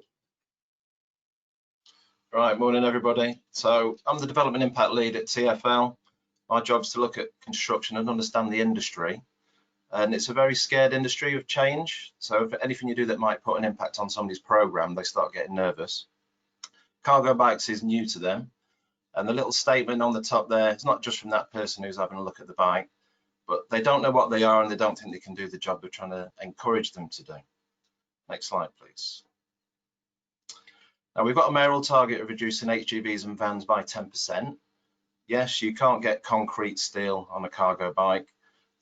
Speaker 6: Right, morning everybody. So I'm the development impact lead at TfL. My job is to look at construction and understand the industry. And it's a very scared industry of change. So if anything you do that might put an impact on somebody's program, they start getting nervous. Cargo bikes is new to them. And the little statement on the top there, it's not just from that person who's having a look at the bike, but they don't know what they are and they don't think they can do the job we're trying to encourage them to do. Next slide, please. Now we've got a mayoral target of reducing HGVs and vans by 10%. Yes, you can't get concrete steel on a cargo bike.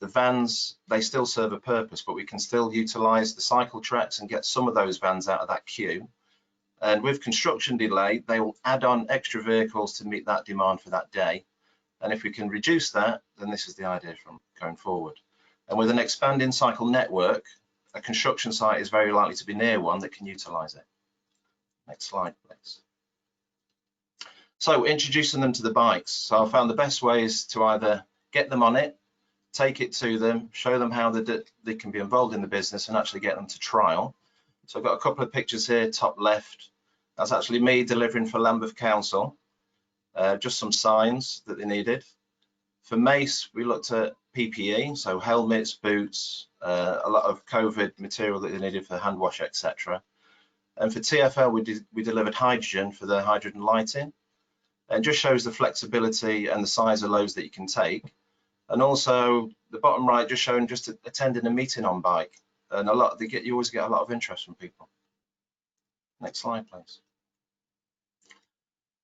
Speaker 6: The vans, they still serve a purpose, but we can still utilize the cycle tracks and get some of those vans out of that queue. And with construction delay, they will add on extra vehicles to meet that demand for that day. And if we can reduce that, then this is the idea from going forward. And with an expanding cycle network, a construction site is very likely to be near one that can utilize it. Next slide, please. So introducing them to the bikes. So I found the best way is to either get them on it, take it to them, show them how they can be involved in the business and actually get them to trial. So I've got a couple of pictures here, top left. That's actually me delivering for Lambeth Council, just some signs that they needed. For Mace, we looked at PPE, so helmets, boots, a lot of COVID material that they needed for hand wash, etc. And for TfL, we delivered hydrogen for the hydrogen lighting. And just shows the flexibility and the size of loads that you can take. And also the bottom right just showing just attending a meeting on bike. And you always get a lot of interest from people. Next slide, please.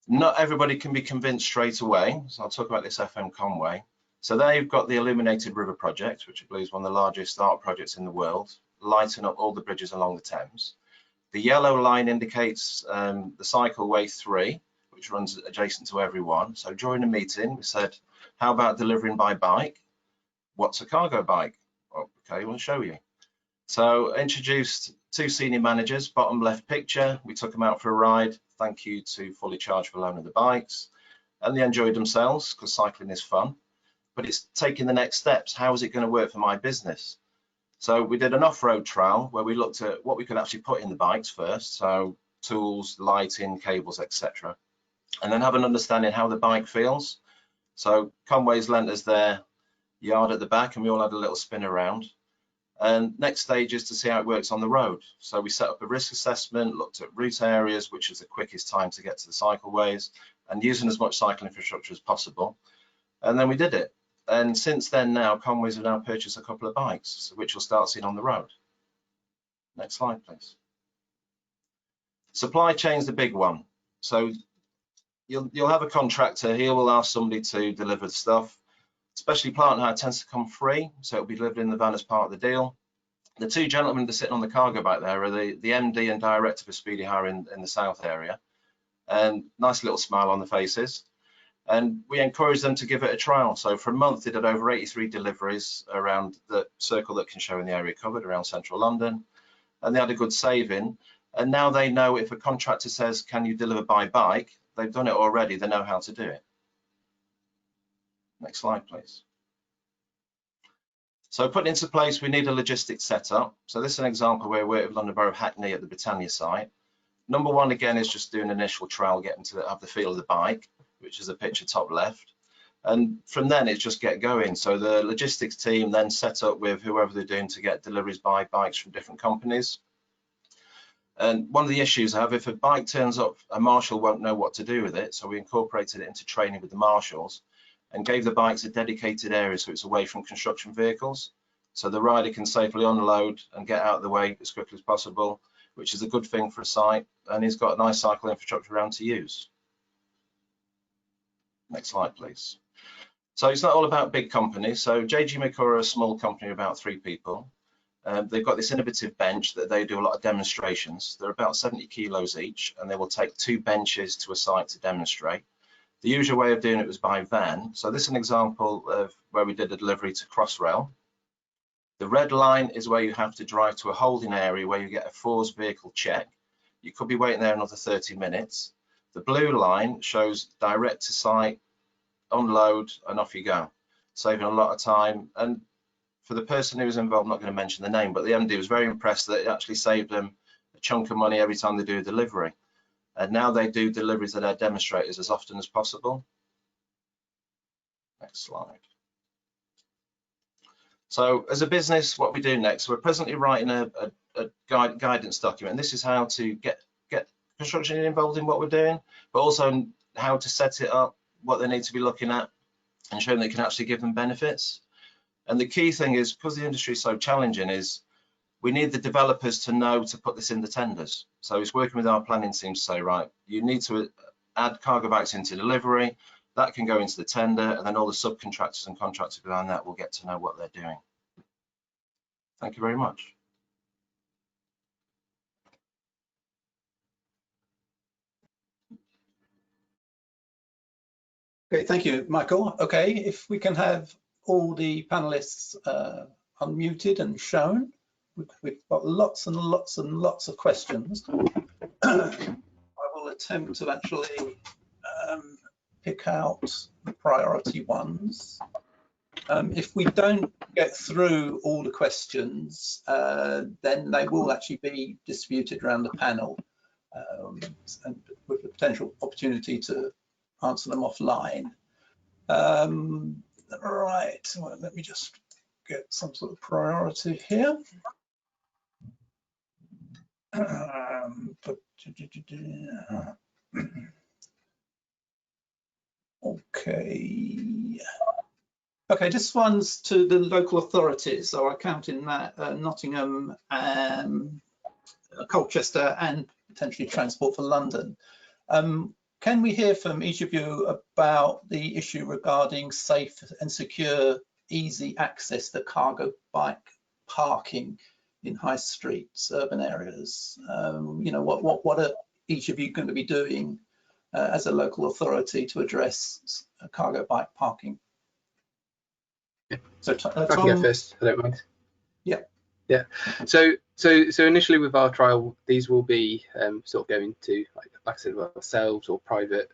Speaker 6: Not everybody can be convinced straight away. So I'll talk about this FM Conway. So they've got the Illuminated River project, which I believe is one of the largest art projects in the world, lighting up all the bridges along the Thames. The yellow line indicates the cycleway 3, which runs adjacent to everyone. So during a meeting, we said, how about delivering by bike? What's a cargo bike? Oh, okay, we'll show you. So introduced 2 senior managers, bottom left picture. We took them out for a ride. Thank you to Fully Charged for loan of the bikes. And they enjoyed themselves because cycling is fun. But it's taking the next steps. How is it going to work for my business? So we did an off-road trial where we looked at what we could actually put in the bikes first. So tools, lighting, cables, etc. And then have an understanding how the bike feels. So Conway's lent us their yard at the back and we all had a little spin around. And next stage is to see how it works on the road. So we set up a risk assessment, looked at route areas, which is the quickest time to get to the cycleways, and using as much cycle infrastructure as possible. And then we did it. And since then now, Conway's have now purchased a couple of bikes, which we'll start seeing on the road. Next slide, please. Supply chain's the big one. So you'll have a contractor, he will ask somebody to deliver the stuff. Especially plant hire tends to come free, so it'll be delivered in the van as part of the deal. The 2 gentlemen that are sitting on the cargo bike there are the MD and director for Speedy Hire in the south area. And nice little smile on the faces. And we encourage them to give it a trial. So for a month, they did over 83 deliveries around the circle that can show in the area covered around central London. And they had a good saving. And now they know if a contractor says, can you deliver by bike? They've done it already, they know how to do it. Next slide, please. So putting into place, we need a logistics setup. So this is an example where we work with London Borough of Hackney at the Britannia site. Number 1, again, is just doing an initial trial, getting to have the feel of the bike, which is the picture top left. And from then it's just get going. So the logistics team then set up with whoever they're doing to get deliveries by bikes from different companies. And one of the issues I have, if a bike turns up, a marshal won't know what to do with it. So we incorporated it into training with the marshals and gave the bikes a dedicated area so it's away from construction vehicles. So the rider can safely unload and get out of the way as quickly as possible, which is a good thing for a site. And he's got a nice cycle infrastructure around to use. Next slide, please. So it's not all about big companies. So JG McCurry are a small company, about 3 people. They've got this innovative bench that they do a lot of demonstrations. They're about 70 kilos each, and they will take 2 benches to a site to demonstrate. The usual way of doing it was by van. So this is an example of where we did a delivery to Crossrail. The red line is where you have to drive to a holding area where you get a FORS vehicle check. You could be waiting there another 30 minutes. The blue line shows direct to site, unload, and off you go, saving a lot of time. And for the person who was involved, I'm not going to mention the name, but the MD was very impressed that it actually saved them a chunk of money every time they do a delivery. And now they do deliveries at our demonstrators as often as possible. Next slide. So as a business, what we do next, we're presently writing a guidance document. And this is how to get construction involved in what we're doing, but also how to set it up, what they need to be looking at, and showing they can actually give them benefits. And the key thing is, because the industry is so challenging, is we need the developers to know to put this in the tenders. So it's working with our planning team to say, right, you need to add cargo bikes into delivery, that can go into the tender, and then all the subcontractors and contractors behind that will get to know what they're doing. Thank you very much.
Speaker 1: Okay, thank you, Michael. Okay, if we can have all the panelists unmuted and shown. We've got lots and lots and lots of questions. I will attempt to actually pick out the priority ones. If we don't get through all the questions, then they will actually be distributed around the panel, and with the potential opportunity to answer them offline. Right, well, let me just get some sort of priority here. Okay, this one's to the local authorities, so I count in that Nottingham, Colchester, and potentially Transport for London. Can we hear from each of you about the issue regarding safe and secure, easy access to cargo bike parking in high streets, urban areas? You know, what are each of you going to be doing as a local authority to address cargo bike parking?
Speaker 2: Yeah.
Speaker 1: So
Speaker 2: I can go first, I don't mind.
Speaker 1: Yeah.
Speaker 2: Yeah. So initially with our trial, these will be sort of going to, like I said, ourselves or private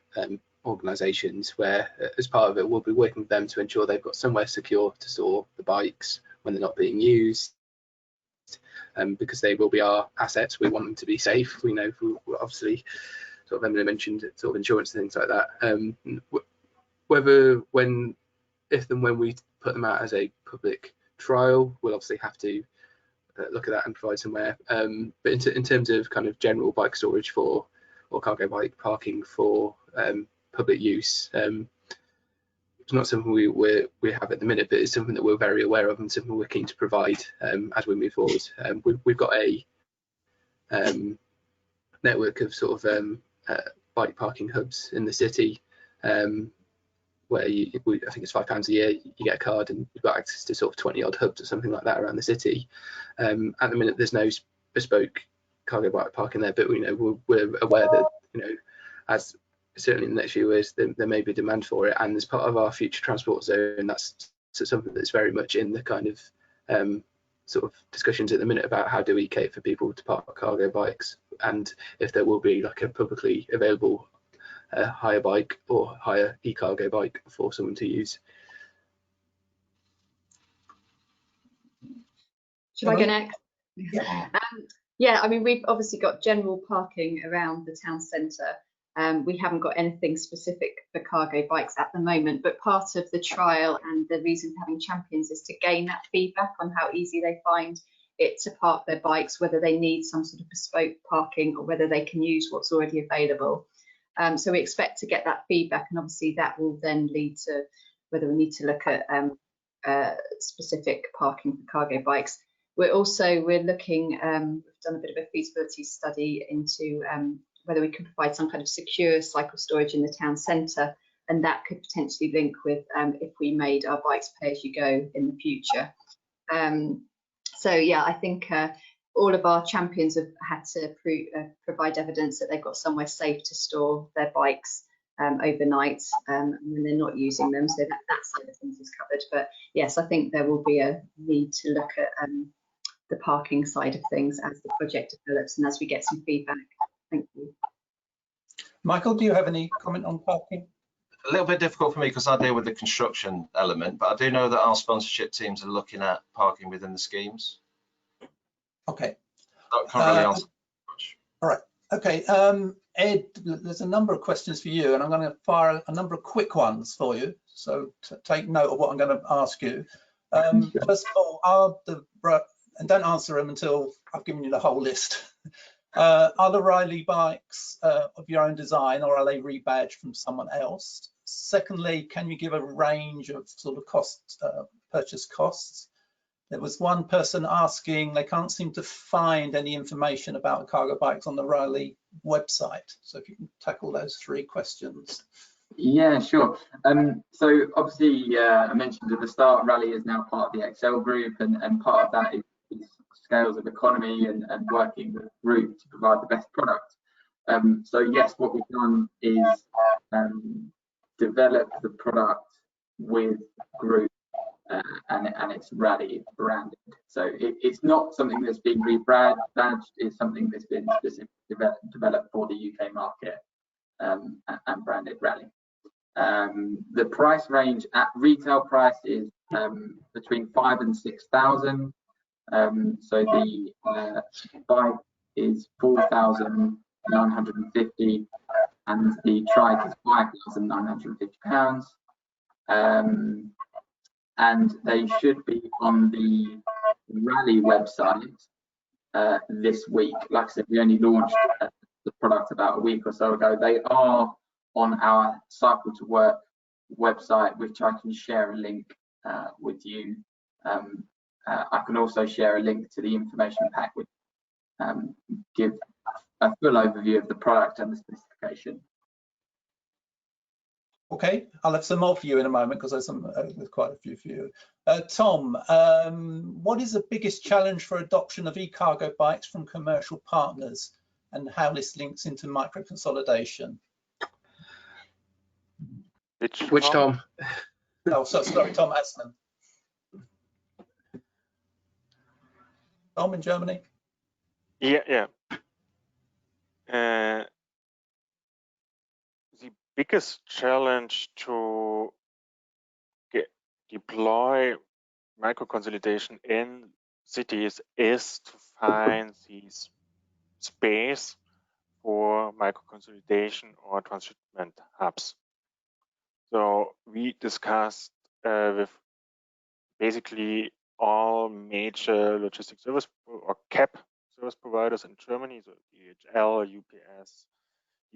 Speaker 2: organisations, where as part of it we'll be working with them to ensure they've got somewhere secure to store the bikes when they're not being used, because they will be our assets. We want them to be safe. We know, obviously, sort of Emily mentioned sort of insurance and things like that. Whether if and when we put them out as a public trial, we'll obviously have to look at that and provide somewhere. But in terms of kind of general bike storage or cargo bike parking for public use, it's not something we have at the minute, but it's something that we're very aware of and something we're keen to provide as we move forward. We've got a network of sort of bike parking hubs in the city, where I think it's £5 a year, you get a card and you've got access to sort of 20 odd hubs or something like that around the city. At the minute, there's no bespoke cargo bike parking there, but we're aware that, as certainly in the next few years, there may be demand for it. And as part of our future transport zone, that's something that's very much in the kind of sort of discussions at the minute about how do we cater for people to park cargo bikes, and if there will be like a publicly available hire bike or hire eCargo bike for someone to use.
Speaker 4: Should I go next?
Speaker 1: Yeah.
Speaker 4: Yeah, I mean, we've obviously got general parking around the town centre. We haven't got anything specific for cargo bikes at the moment, but part of the trial and the reason for having champions is to gain that feedback on how easy they find it to park their bikes, whether they need some sort of bespoke parking or whether they can use what's already available. So we expect to get that feedback, and obviously that will then lead to whether we need to look at specific parking for cargo bikes. We're looking, we've done a bit of a feasibility study into whether we can provide some kind of secure cycle storage in the town centre, and that could potentially link with if we made our bikes pay as you go in the future. So yeah, I think all of our champions have had to provide evidence that they've got somewhere safe to store their bikes overnight when they're not using them, so that side of things is covered. But yes, I think there will be a need to look at the parking side of things as the project develops and as we get some feedback. Thank you.
Speaker 1: Michael, do you have any comment on parking?
Speaker 6: A little bit difficult for me because I deal with the construction element, but I do know that our sponsorship teams are looking at parking within the schemes.
Speaker 1: Okay.
Speaker 6: I can't really answer much.
Speaker 1: All right. Okay. Ed, there's a number of questions for you, and I'm going to fire a number of quick ones for you. So take note of what I'm going to ask you. First of all, and don't answer them until I've given you the whole list. Are the Riley bikes of your own design, or are they rebadged from someone else? Secondly, can you give a range of sort of purchase costs? There was one person asking, they can't seem to find any information about cargo bikes on the Riley website. So if you can tackle those three questions.
Speaker 3: Yeah, sure. So obviously, I mentioned at the start, Rally is now part of the Excel group, and part of that is scales of economy and working with the group to provide the best product. So yes, what we've done is develop the product with group, and it's Rally branded. So it's not something that's been rebadged, it's something that's been specifically developed for the UK market, and branded Rally. The price range at retail price is between 5,000 and 6,000. So the bike is 4,950 and the trike is £5,950. And they should be on the Rally website this week. Like I said, we only launched the product about a week or so ago. They are on our Cycle to Work website, which I can share a link with you. I can also share a link to the information pack, which give a full overview of the product and the specification.
Speaker 1: Okay, I'll have some more for you in a moment because there's quite a few for you. Tom, what is the biggest challenge for adoption of eCargo bikes from commercial partners and how this links into micro consolidation?
Speaker 2: Which Tom?
Speaker 1: Oh, sorry, Tom Asman. Tom in Germany?
Speaker 5: Yeah. The biggest challenge to deploy micro consolidation in cities is to find these space for micro consolidation or transshipment hubs. So we discussed with basically all major logistics service or CAP service providers in Germany, so DHL, UPS,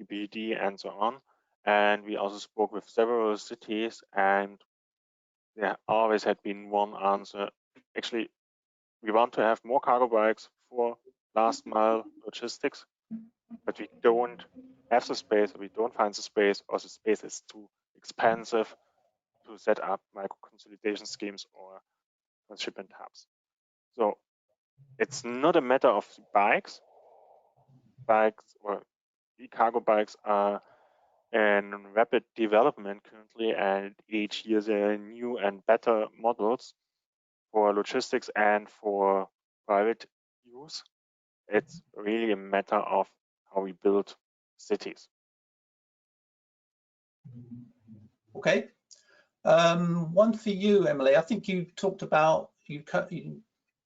Speaker 5: UPD, and so on. And we also spoke with several cities, and there always had been one answer. Actually, we want to have more cargo bikes for last mile logistics, but we don't have the space, or we don't find the space, or the space is too expensive to set up micro consolidation schemes or transshipment hubs. So it's not a matter of bikes. Bikes or eCargo bikes are in rapid development currently, and each year there are new and better models for logistics and for private use. It's really a matter of how we build cities.
Speaker 1: Okay. One for you, Emily. I think you talked about, you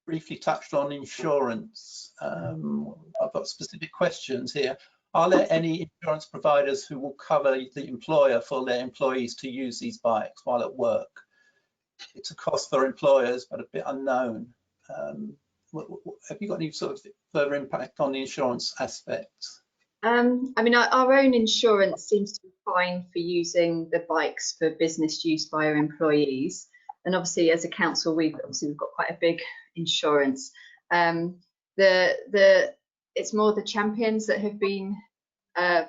Speaker 1: briefly touched on insurance. I've got specific questions here. Are there any insurance providers who will cover the employer for their employees to use these bikes while at work? It's a cost for employers, but a bit unknown. Have you got any sort of further impact on the insurance aspects?
Speaker 4: I mean, our own insurance seems to be fine for using the bikes for business use by our employees. And obviously, as a council, we've got quite a big insurance. It's more the champions that have been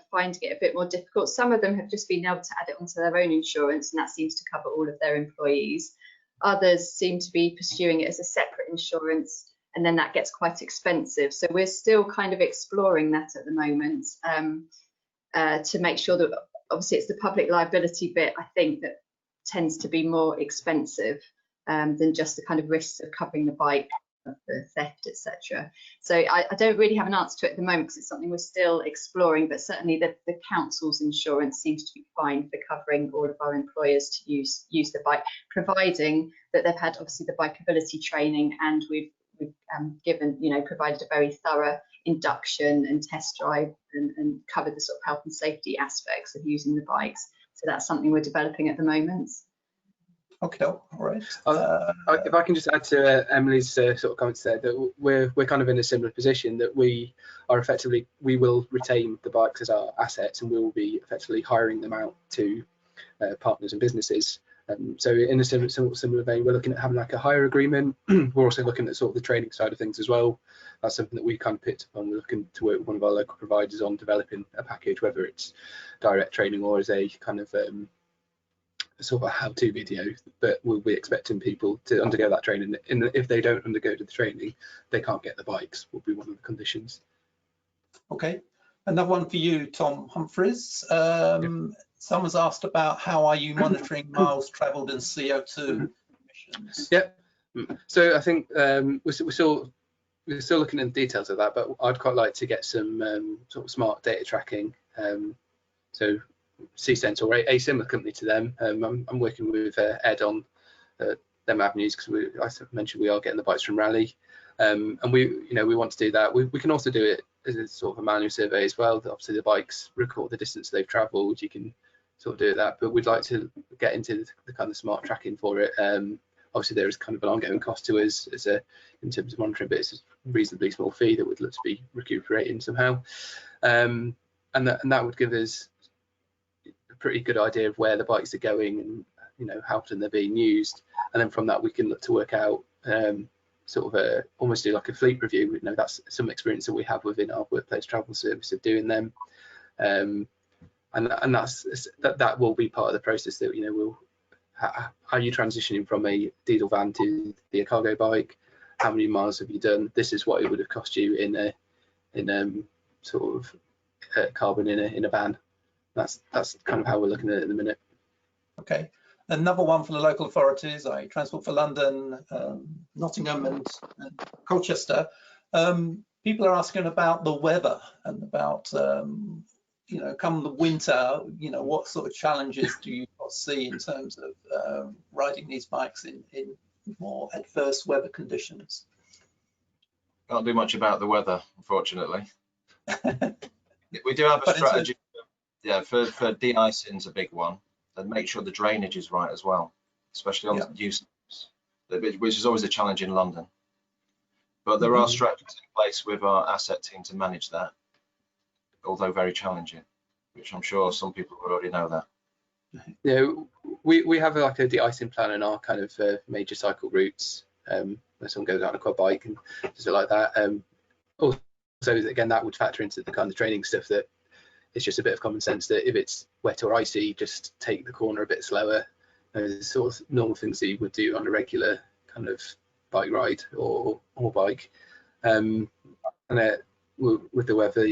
Speaker 4: finding it a bit more difficult. Some of them have just been able to add it onto their own insurance, and that seems to cover all of their employees. Others seem to be pursuing it as a separate insurance, and then that gets quite expensive. So we're still kind of exploring that at the moment to make sure that, obviously, it's the public liability bit, I think, that tends to be more expensive than just the kind of risks of covering the bike, of the theft, etc. So I don't really have an answer to it at the moment because it's something we're still exploring, but certainly the council's insurance seems to be fine for covering all of our employers to use the bike, providing that they've had obviously the bikeability training, and we've given, provided a very thorough induction and test drive and covered the sort of health and safety aspects of using the bikes. So that's something we're developing at the moment.
Speaker 1: Okay, all right.
Speaker 2: If I can just add to Emily's sort of comments there, that we're kind of in a similar position, that we will retain the bikes as our assets, and we will be effectively hiring them out to partners and businesses. So in a similar vein, we're looking at having like a hire agreement. We're also looking at sort of the training side of things as well. That's something that we kind of picked up on. We're looking to work with one of our local providers on developing a package, whether it's direct training or as a kind of sort of a how-to video, but we'll be expecting people to undergo that training. If they don't undergo the training, they can't get the bikes, will be one of the conditions.
Speaker 1: Okay, another one for you, Tom Humphreys. Someone's asked about how are you monitoring miles travelled and CO2 emissions?
Speaker 2: Yeah, so I think we're still looking at the details of that, but I'd quite like to get some sort of smart data tracking. So C-Sense or a similar company to them. I'm working with Ed on them avenues, because I mentioned we are getting the bikes from Raleigh, and we want to do that. We can also do it as a sort of a manual survey as well. Obviously the bikes record the distance they've travelled, you can sort of do that, but we'd like to get into the kind of smart tracking for it. Obviously there is kind of an ongoing cost to us in terms of monitoring, but it's a reasonably small fee that would look to be recuperating somehow, and that would give us a pretty good idea of where the bikes are going and how often they're being used, and then from that we can look to work out sort of almost do like a fleet review. That's some experience that we have within our workplace travel service of doing them, and that will be part of the process that we'll. How are you transitioning from a diesel van to the eCargo bike? How many miles have you done? This is what it would have cost you in sort of carbon in a van. That's kind of how we're looking at it at the minute.
Speaker 1: Okay. Another one for the local authorities, Transport for London, Nottingham and Colchester. People are asking about the weather and about come the winter, what sort of challenges do you see in terms of riding these bikes in more adverse weather conditions?
Speaker 6: Can't do much about the weather, unfortunately. We do have a strategy, for de-icing's a big one, and make sure the drainage is right as well, especially on use, which is always a challenge in London. But there are strategies in place with our asset team to manage that, although very challenging, which I'm sure some people already know that.
Speaker 2: Yeah, we have like a de-icing plan in our kind of major cycle routes, where someone goes out on a quad bike and does it like that. Also, again, that would factor into the kind of training stuff, that it's just a bit of common sense that if it's wet or icy, just take the corner a bit slower. Sort of normal things that you would do on a regular kind of bike ride or bike. And with the weather,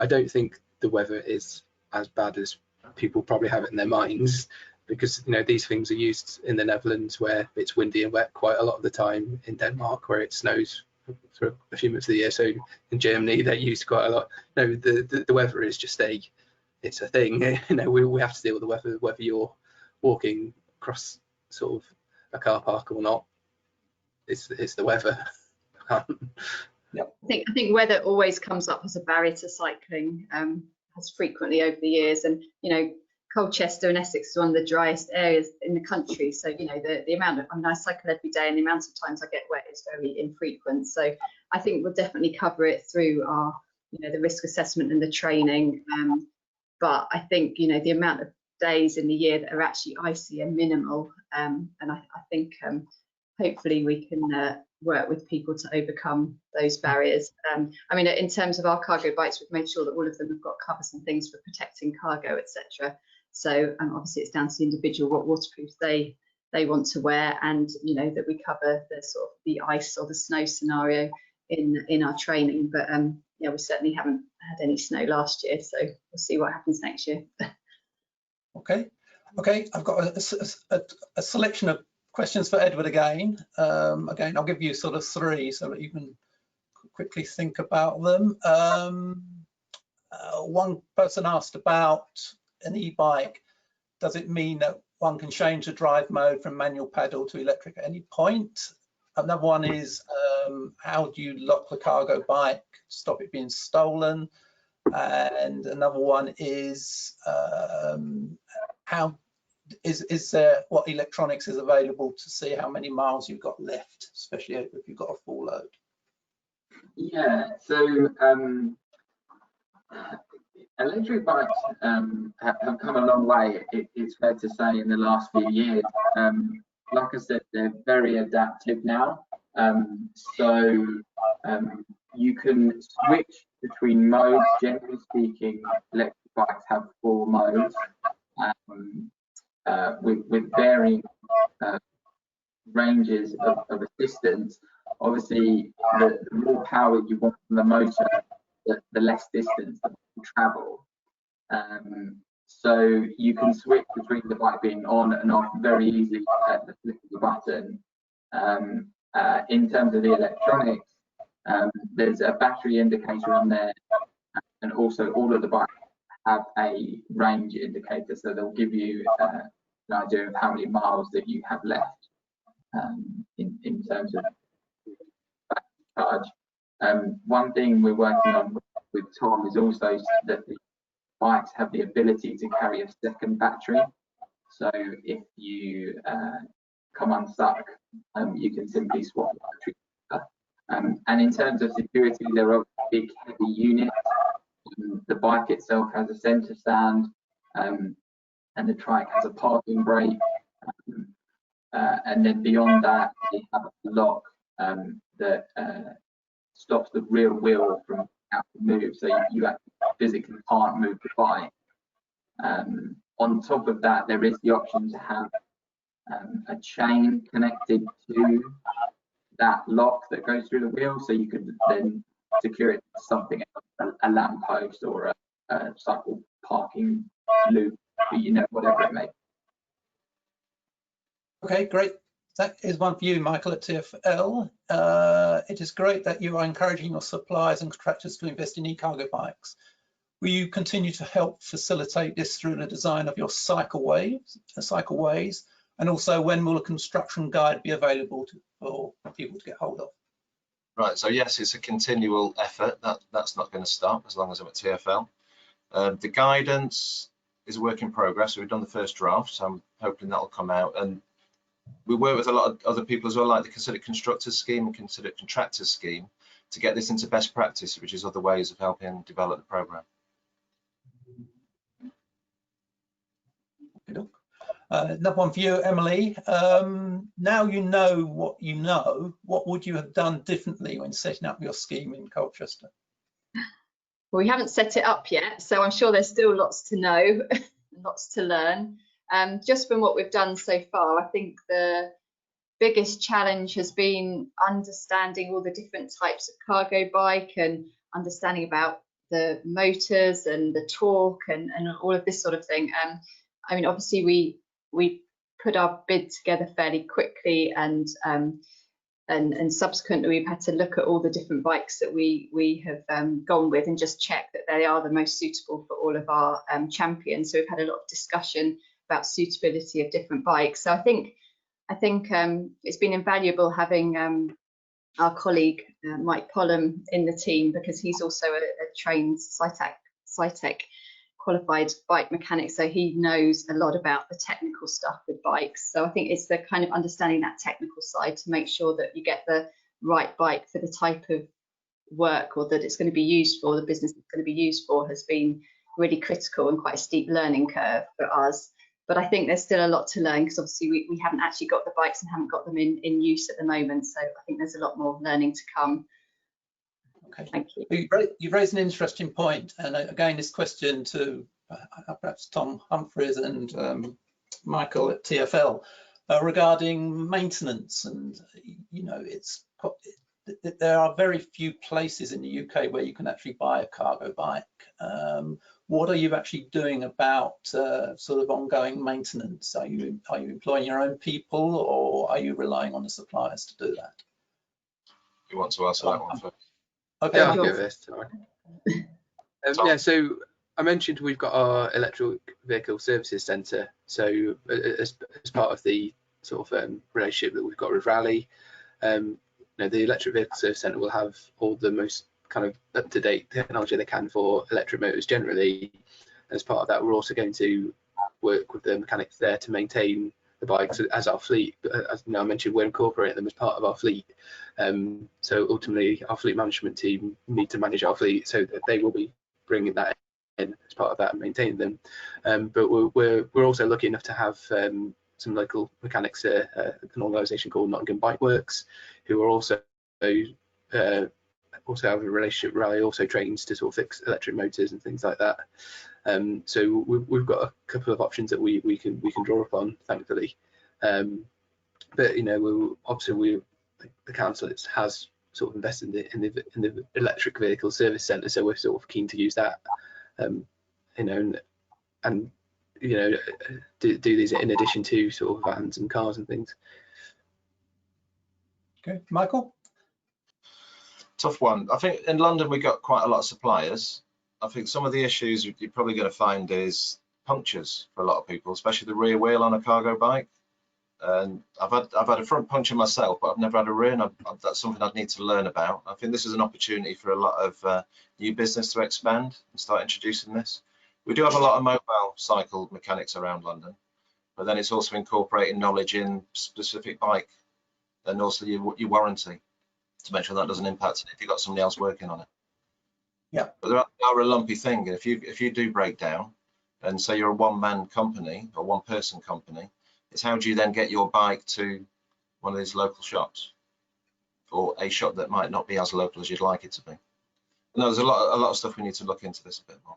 Speaker 2: I don't think the weather is as bad as people probably have it in their minds, because these things are used in the Netherlands where it's windy and wet quite a lot of the time, in Denmark where it snows for a few months of the year, so in Germany they're used quite a lot. The weather is just it's a thing. We have to deal with the weather, whether you're walking across sort of a car park or not. It's the weather.
Speaker 4: Yeah, I think weather always comes up as a barrier to cycling, has frequently over the years, and Colchester and Essex is one of the driest areas in the country, so the amount of, I cycle every day, and the amount of times I get wet is very infrequent. So I think we'll definitely cover it through our the risk assessment and the training, but I think the amount of days in the year that are actually icy are minimal, and I think hopefully we can work with people to overcome those barriers. I mean, in terms of our cargo bikes, we've made sure that all of them have got covers and things for protecting cargo, etc. So obviously it's down to the individual what waterproofs they want to wear, and that we cover the sort of the ice or the snow scenario in our training. But we certainly haven't had any snow last year, so we'll see what happens next year.
Speaker 1: Okay, I've got a selection of questions for Edward again. Again, I'll give you sort of three so that you can quickly think about them. One person asked about an e-bike. Does it mean that one can change the drive mode from manual pedal to electric at any point? Another one is, how do you lock the cargo bike to stop it being stolen? And another one is, what electronics is available to see how many miles you've got left, especially if you've got a full load?
Speaker 3: Yeah, so electric bikes have come a long way, it's fair to say, in the last few years. Like I said, they're very adaptive now. So you can switch between modes. Generally speaking, electric bikes have 4 modes. With varying ranges of assistance. Obviously, the more power you want from the motor, the less distance that you travel. So you can switch between the bike being on and off very easily at the click of the button. In terms of the electronics, there's a battery indicator on there, and also all of the bikes have a range indicator, so they'll give you an idea of how many miles that you have left in terms of charge. One thing we're working on with Tom is also that the bikes have the ability to carry a second battery. So if you come unstuck, you can simply swap the battery. And in terms of security, there are big heavy units. The bike itself has a centre stand, and the trike has a parking brake. And then beyond that, they have a lock that stops the rear wheel from out to move, so you actually physically can't move the bike. On top of that, there is the option to have a chain connected to that lock that goes through the wheel, so you could then secure it to something else, a lamppost or a cycle parking loop, whatever it may be.
Speaker 1: Okay, great. That is one for you, Michael, at TfL. It is great that you are encouraging your suppliers and contractors to invest in eCargo bikes. Will you continue to help facilitate this through the design of your cycleways? And also, when will a construction guide be available for people to get hold of?
Speaker 6: Right, so yes, it's a continual effort. That's not going to stop as long as I'm at TfL. The guidance is a work in progress. So we've done the first draft, so I'm hoping that'll come out. And we work with a lot of other people as well, like the Considered Constructors Scheme and Considered Contractors Scheme, to get this into best practice, which is other ways of helping develop the programme.
Speaker 1: Another one for you, Emily. Now you know, what would you have done differently when setting up your scheme in Colchester?
Speaker 4: Well, we haven't set it up yet, so I'm sure there's still lots to know, lots to learn. Just from what we've done so far, I think the biggest challenge has been understanding all the different types of cargo bike and understanding about the motors and the torque and all of this sort of thing. I mean, obviously we put our bid together fairly quickly, and subsequently we've had to look at all the different bikes that we have gone with and just check that they are the most suitable for all of our champions. So we've had a lot of discussion about suitability of different bikes. So I think it's been invaluable having our colleague Mike Pollum in the team, because he's also a trained Cytec qualified bike mechanic, so he knows a lot about the technical stuff with bikes. So I think it's the kind of understanding that technical side to make sure that you get the right bike for the type of work or that it's going to be used for, the business it's going to be used for, has been really critical and quite a steep learning curve for us. But I think there's still a lot to learn, because obviously we haven't actually got the bikes and haven't got them in use at the moment. So I think there's a lot more learning to come.
Speaker 1: Okay,
Speaker 4: thank you.
Speaker 1: You've raised an interesting point, and again, this question to perhaps Tom Humphreys and Michael at TfL regarding maintenance. And there are very few places in the UK where you can actually buy a cargo bike. What are you actually doing about sort of ongoing maintenance? Are you employing your own people, or are you relying on the suppliers to do that?
Speaker 6: You want to answer that one first?
Speaker 1: Okay,
Speaker 2: yeah, I'll give this. Yeah, so I mentioned we've got our electric vehicle services centre. So as part of the sort of relationship that we've got with Raleigh, the electric vehicle service centre will have all the most kind of up-to-date technology they can for electric motors generally. As part of that, we're also going to work with the mechanics there to maintain the bikes as our fleet. As I mentioned, we're incorporating them as part of our fleet. So ultimately, our fleet management team need to manage our fleet, so that they will be bringing that in as part of that and maintaining them. But we're also lucky enough to have some local mechanics at an organisation called Nottingham Bike Works, who are also have a relationship with Raleigh, also trains to sort of fix electric motors and things like that. So we've got a couple of options that we can draw upon, thankfully. But obviously the council has sort of invested in the electric vehicle service centre, so we're sort of keen to use that, and do these in addition to sort of vans and cars and things.
Speaker 1: Okay, Michael?
Speaker 6: Tough one. I think in London we got quite a lot of suppliers. I think some of the issues you're probably going to find is punctures for a lot of people, especially the rear wheel on a cargo bike. And I've had a front puncture myself, but I've never had a rear, and that's something I'd need to learn about. I think this is an opportunity for a lot of new business to expand and start introducing this. We do have a lot of mobile cycle mechanics around London, but then it's also incorporating knowledge in specific bike and also your warranty to make sure that doesn't impact it if you've got somebody else working on it.
Speaker 1: Yeah.
Speaker 6: But they are a lumpy thing. If you do break down, and say you're a one-man company or one-person company, it's how do you then get your bike to one of these local shops, or a shop that might not be as local as you'd like it to be. And there's a lot of stuff we need to look into this a bit more.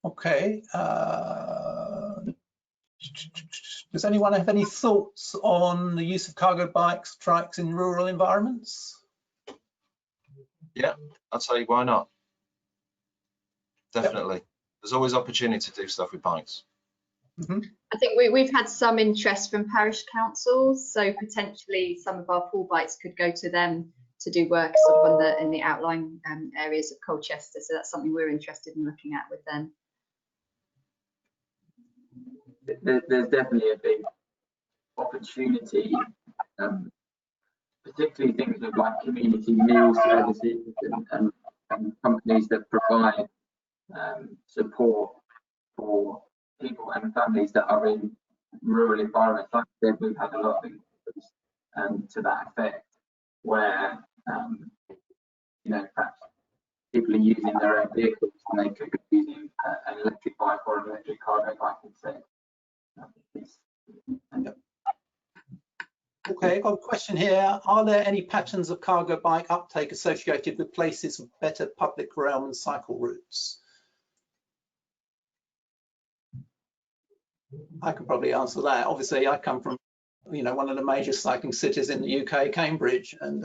Speaker 1: Okay. Does anyone have any thoughts on the use of cargo bikes, trikes in rural environments?
Speaker 6: Yeah, I'd say why not? Definitely. Yep. There's always opportunity to do stuff with bikes.
Speaker 1: Mm-hmm.
Speaker 4: I think we've had some interest from parish councils, so potentially some of our pool bikes could go to them to do work sort of in the outlying areas of Colchester. So that's something we're interested in looking at with them.
Speaker 3: There's definitely a big opportunity, particularly things with like community meal services and companies that provide support for people and families that are in rural environments. Like I said, we've had a lot of inquiries to that effect, where you know, perhaps people are using their own vehicles and they could be using an electric bike or an electric cargo bike instead.
Speaker 1: Okay, I've got a question here. Are there any patterns of cargo bike uptake associated with places with better public realm and cycle routes? I can probably answer that. Obviously, I come from, you know, one of the major cycling cities in the UK, Cambridge, and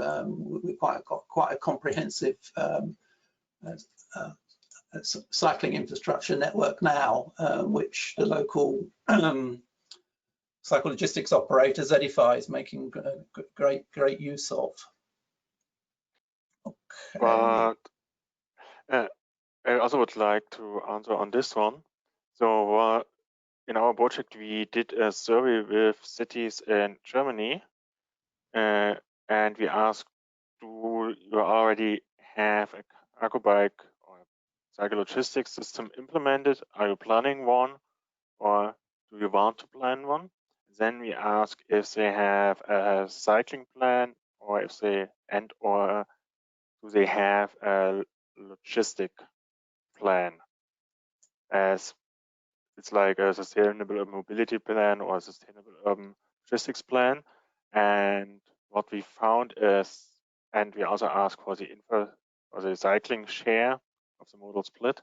Speaker 1: we've got quite a comprehensive cycling infrastructure network now, which the local cycle logistics operator Zedify is making great use of. Okay.
Speaker 5: But I also would like to answer on this one. So in our project, we did a survey with cities in Germany, and we asked, do you already have a cargo bike or cycle logistics system implemented? Are you planning one, or do you want to plan one? Then we ask if they have a cycling plan, or if they or do they have a logistic plan, as it's like a sustainable mobility plan or a sustainable urban logistics plan. And what we found is, and we also asked for the cycling share of the modal split.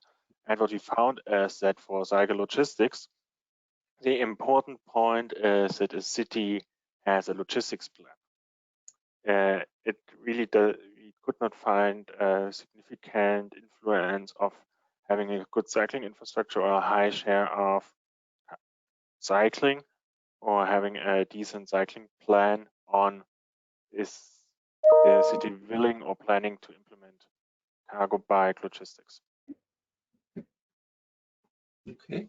Speaker 5: And what we found is that for cycle logistics, the important point is that a city has a logistics plan. It really does. We could not find a significant influence of having a good cycling infrastructure or a high share of cycling, or having a decent cycling plan on is the city willing or planning to implement cargo bike logistics.
Speaker 1: Okay.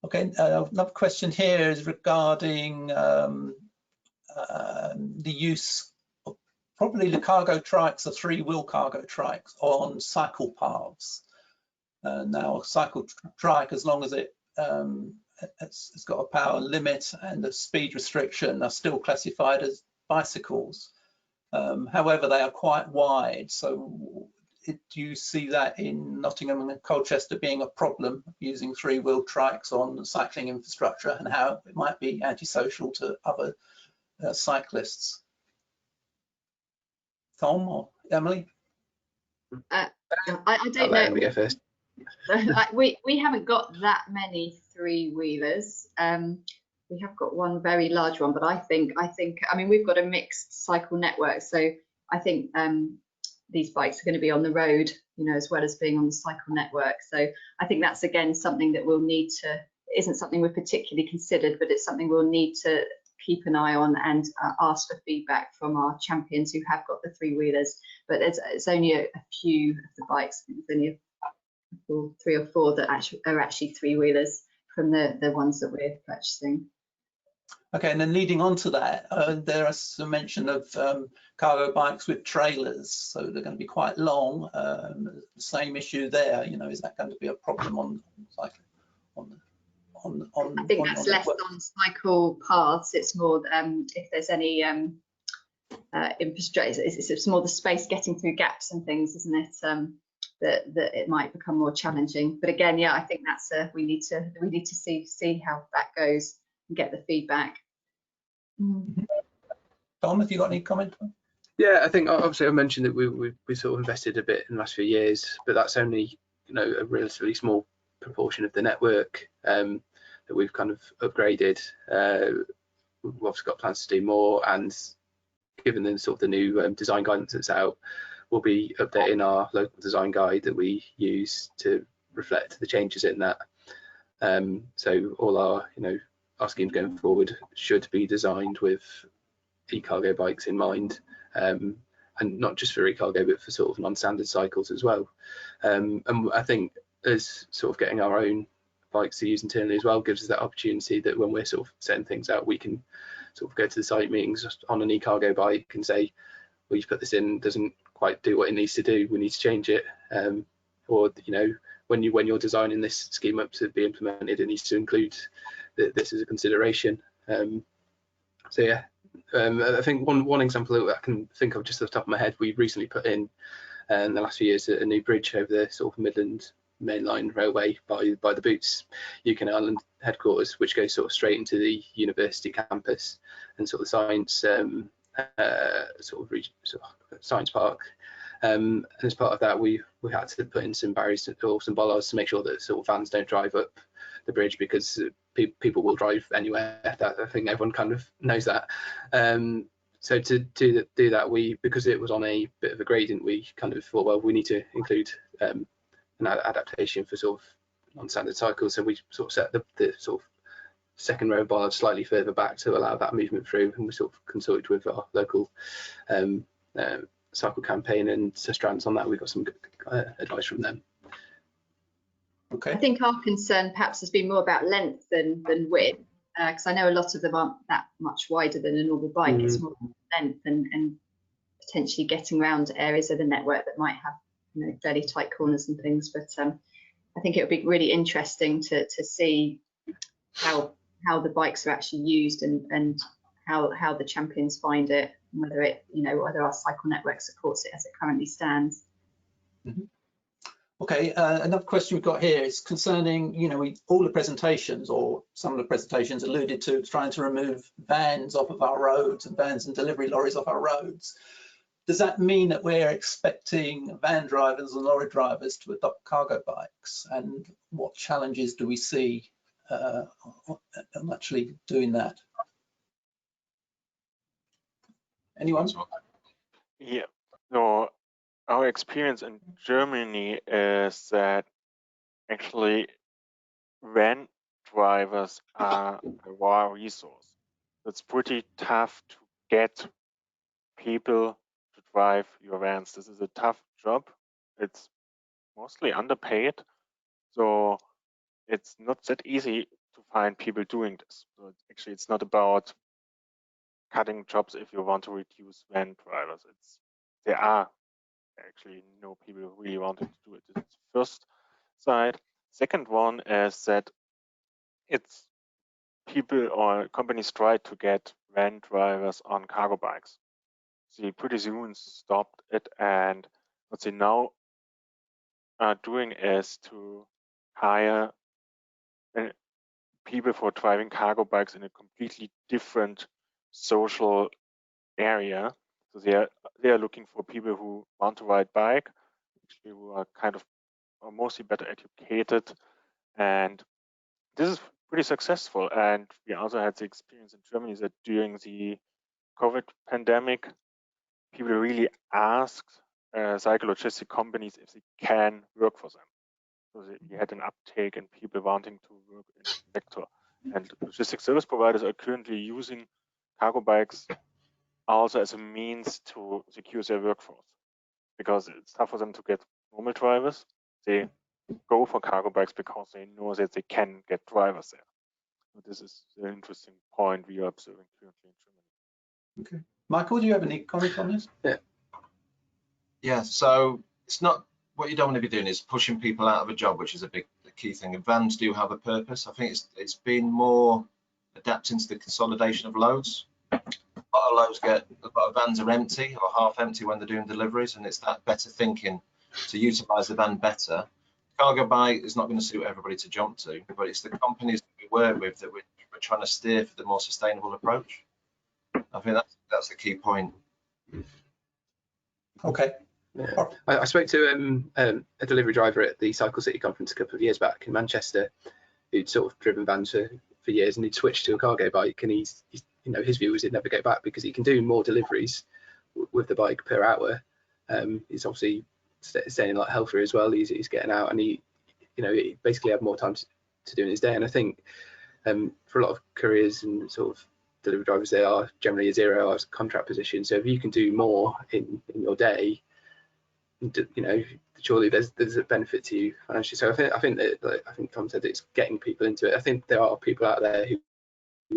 Speaker 1: Okay, another question here is regarding the use of probably the cargo trikes, the three-wheel cargo trikes on cycle paths. Now, a cycle trike, as long as it's got a power limit and a speed restriction, are still classified as bicycles. However, they are quite wide. So do you see that in Nottingham and Colchester being a problem, using three-wheel trikes on the cycling infrastructure, and how it might be antisocial to other cyclists? Tom or Emily?
Speaker 4: I don't know.
Speaker 2: Go first.
Speaker 4: We haven't got that many three-wheelers. We have got one very large one, but I mean, we've got a mixed cycle network, so I think these bikes are going to be on the road, you know, as well as being on the cycle network. So I think that's again something that we'll need to, isn't something we've particularly considered, but it's something we'll need to keep an eye on and ask for feedback from our champions who have got the three-wheelers. But it's only a few of the bikes. It's only 3 or 4 that are actually three-wheelers from the ones that we're purchasing.
Speaker 1: Okay, and then leading on to that, there is some mention of cargo bikes with trailers, so they're going to be quite long. Same issue there, you know, is that going to be a problem on cycling?
Speaker 4: I think that's less on cycle paths. It's more if there's any infrastructure. It's more the space getting through gaps and things, isn't it? That it might become more challenging. But again, yeah, I think that's we need to see how that goes and get the feedback.
Speaker 1: Tom, have you got any comment?
Speaker 2: Yeah, I think obviously I mentioned that we sort of invested a bit in the last few years, but that's only, you know, a relatively small proportion of the network that we've kind of upgraded. We've obviously got plans to do more, and given the sort of the new design guidance that's out, we'll be updating our local design guide that we use to reflect the changes in that. So all our, you know, our schemes going forward should be designed with eCargo bikes in mind, and not just for eCargo but for sort of non-standard cycles as well. And I think as sort of getting our own bikes to use internally as well gives us that opportunity that when we're sort of setting things out, we can sort of go to the site meetings on an eCargo bike and say, well, you put this in, doesn't quite do what it needs to do, we need to change it. Or, you know, when you're designing this scheme up to be implemented, it needs to include this as a consideration. So yeah, I think one example that I can think of just off the top of my head, we recently put in the last few years a new bridge over the sort of Midland mainline railway by the Boots UK and Ireland headquarters, which goes sort of straight into the university campus and sort of science science park. And as part of that, we had to put in some barriers or some bollards to make sure that sort of vans don't drive up the bridge, because people will drive anywhere. That, I think everyone kind of knows that. So to do that, because it was on a bit of a gradient, we kind of thought, well, we need to include an adaptation for sort of non-standard cycles. So we sort of set the sort of second row bollard slightly further back to allow that movement through, and we sort of consulted with our local cycle campaign and Strands on that. We got some good advice from them.
Speaker 1: Okay.
Speaker 4: I think our concern perhaps has been more about length than width, because I know a lot of them aren't that much wider than a normal bike. It's more length and potentially getting around areas of the network that might have, you know, fairly tight corners and things. But I think it would be really interesting to see how the bikes are actually used and how the champions find it, and whether it, you know, whether our cycle network supports it as it currently stands.
Speaker 1: Okay, another question we've got here is concerning, you know, all the presentations, or some of the presentations alluded to trying to remove vans off of our roads and vans and delivery lorries off our roads. Does that mean that we're expecting van drivers and lorry drivers to adopt cargo bikes? And what challenges do we see on actually doing that? Anyone?
Speaker 5: Yeah, no, our experience in Germany is that actually van drivers are a raw resource. It's pretty tough to get people to drive your vans. This is a tough job. It's mostly underpaid, so it's not that easy to find people doing this. So actually, it's not about cutting jobs if you want to reduce van drivers. There are actually no people who really wanted to do it. This is the first side. Second one is that it's people or companies try to get van drivers on cargo bikes. They pretty soon stopped it, and what they now are doing is to hire people for driving cargo bikes in a completely different social area. So they are looking for people who want to ride bike, actually who are kind of are mostly better educated, and this is pretty successful. And we also had the experience in Germany that during the COVID pandemic, people really asked cycle logistic companies if they can work for them. So we had an uptake in people wanting to work in the sector. And logistic service providers are currently using cargo bikes also as a means to secure their workforce, because it's tough for them to get normal drivers. They go for cargo bikes because they know that they can get drivers there. So this is an interesting point we are observing currently in Germany.
Speaker 1: Okay. Michael, do you have any comment on this?
Speaker 6: Yeah, so it's not, what you don't want to be doing is pushing people out of a job, which is a key thing. And vans do have a purpose. I think it's been more adapting to the consolidation of loads. A lot of vans are empty or half empty when they're doing deliveries, and it's that better thinking to utilize the van better. Cargo bike is not going to suit everybody to jump to, but it's the companies that we work with that we're trying to steer for the more sustainable approach. I think that's the key point.
Speaker 1: Okay.
Speaker 2: Yeah. I spoke to a delivery driver at the Cycle City conference a couple of years back in Manchester, who'd sort of driven vans for years, and he'd switched to a cargo bike, and he's you know, his view was he'd never go back because he can do more deliveries with the bike per hour. He's obviously staying a lot healthier as well. He's getting out, and he basically had more time to do in his day. And I think for a lot of couriers and sort of delivery drivers, they are generally a 0 hours contract position. So if you can do more in your day, you know, surely there's a benefit to you financially. So I think that, like, I think Tom said, it's getting people into it. I think there are people out there who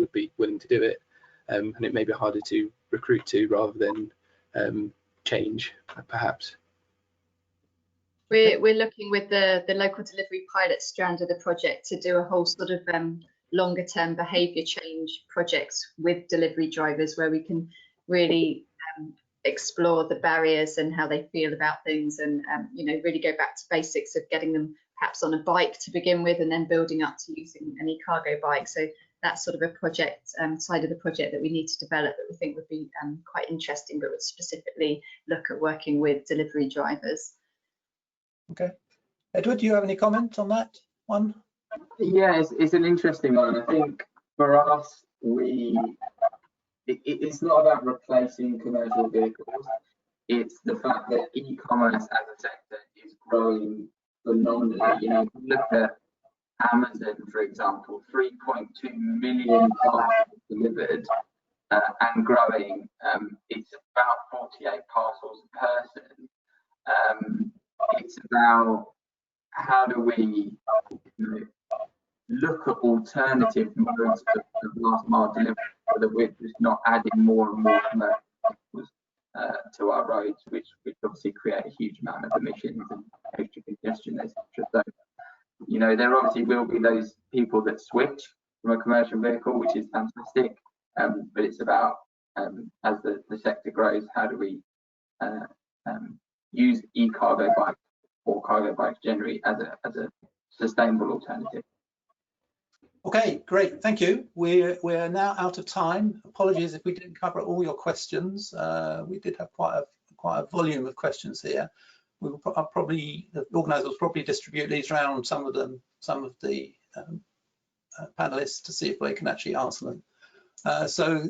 Speaker 2: would be willing to do it, and it may be harder to recruit to rather than change, perhaps.
Speaker 4: We're looking with the local delivery pilot strand of the project to do a whole sort of longer term behaviour change projects with delivery drivers, where we can really explore the barriers and how they feel about things, and you know, really go back to basics of getting them perhaps on a bike to begin with, and then building up to using an e-cargo bike. So that's sort of a project side of the project that we need to develop, that we think would be quite interesting, but would specifically look at working with delivery drivers.
Speaker 1: Okay. Edward, do you have any comment on that one?
Speaker 3: Yeah, it's an interesting one. I think for us, it's not about replacing commercial vehicles. It's the fact that e-commerce as a sector is growing phenomenally. You know, if you look at Amazon, for example, 3.2 million parcels delivered and growing. It's about 48 parcels a person. It's about how do we look at alternative modes of last mile delivery, so that we're just not adding more and more commercial vehicles to our roads, which obviously create a huge amount of emissions and extra congestion, etc. So, you know, there obviously will be those people that switch from a commercial vehicle, which is fantastic, but it's about as the sector grows, how do we use e-cargo bikes or cargo bikes generally as a sustainable alternative.
Speaker 1: Okay, great, thank you. We're now out of time. Apologies if we didn't cover all your questions. We did have quite a volume of questions here. We will probably, the organisers will probably distribute these around some of the panelists to see if they can actually answer them. So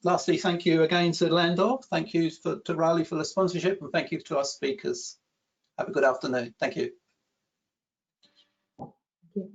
Speaker 1: lastly, thank you again to Landor. Thank you to Riley for the sponsorship, and thank you to our speakers. Have a good afternoon. Thank you.
Speaker 4: Thank you.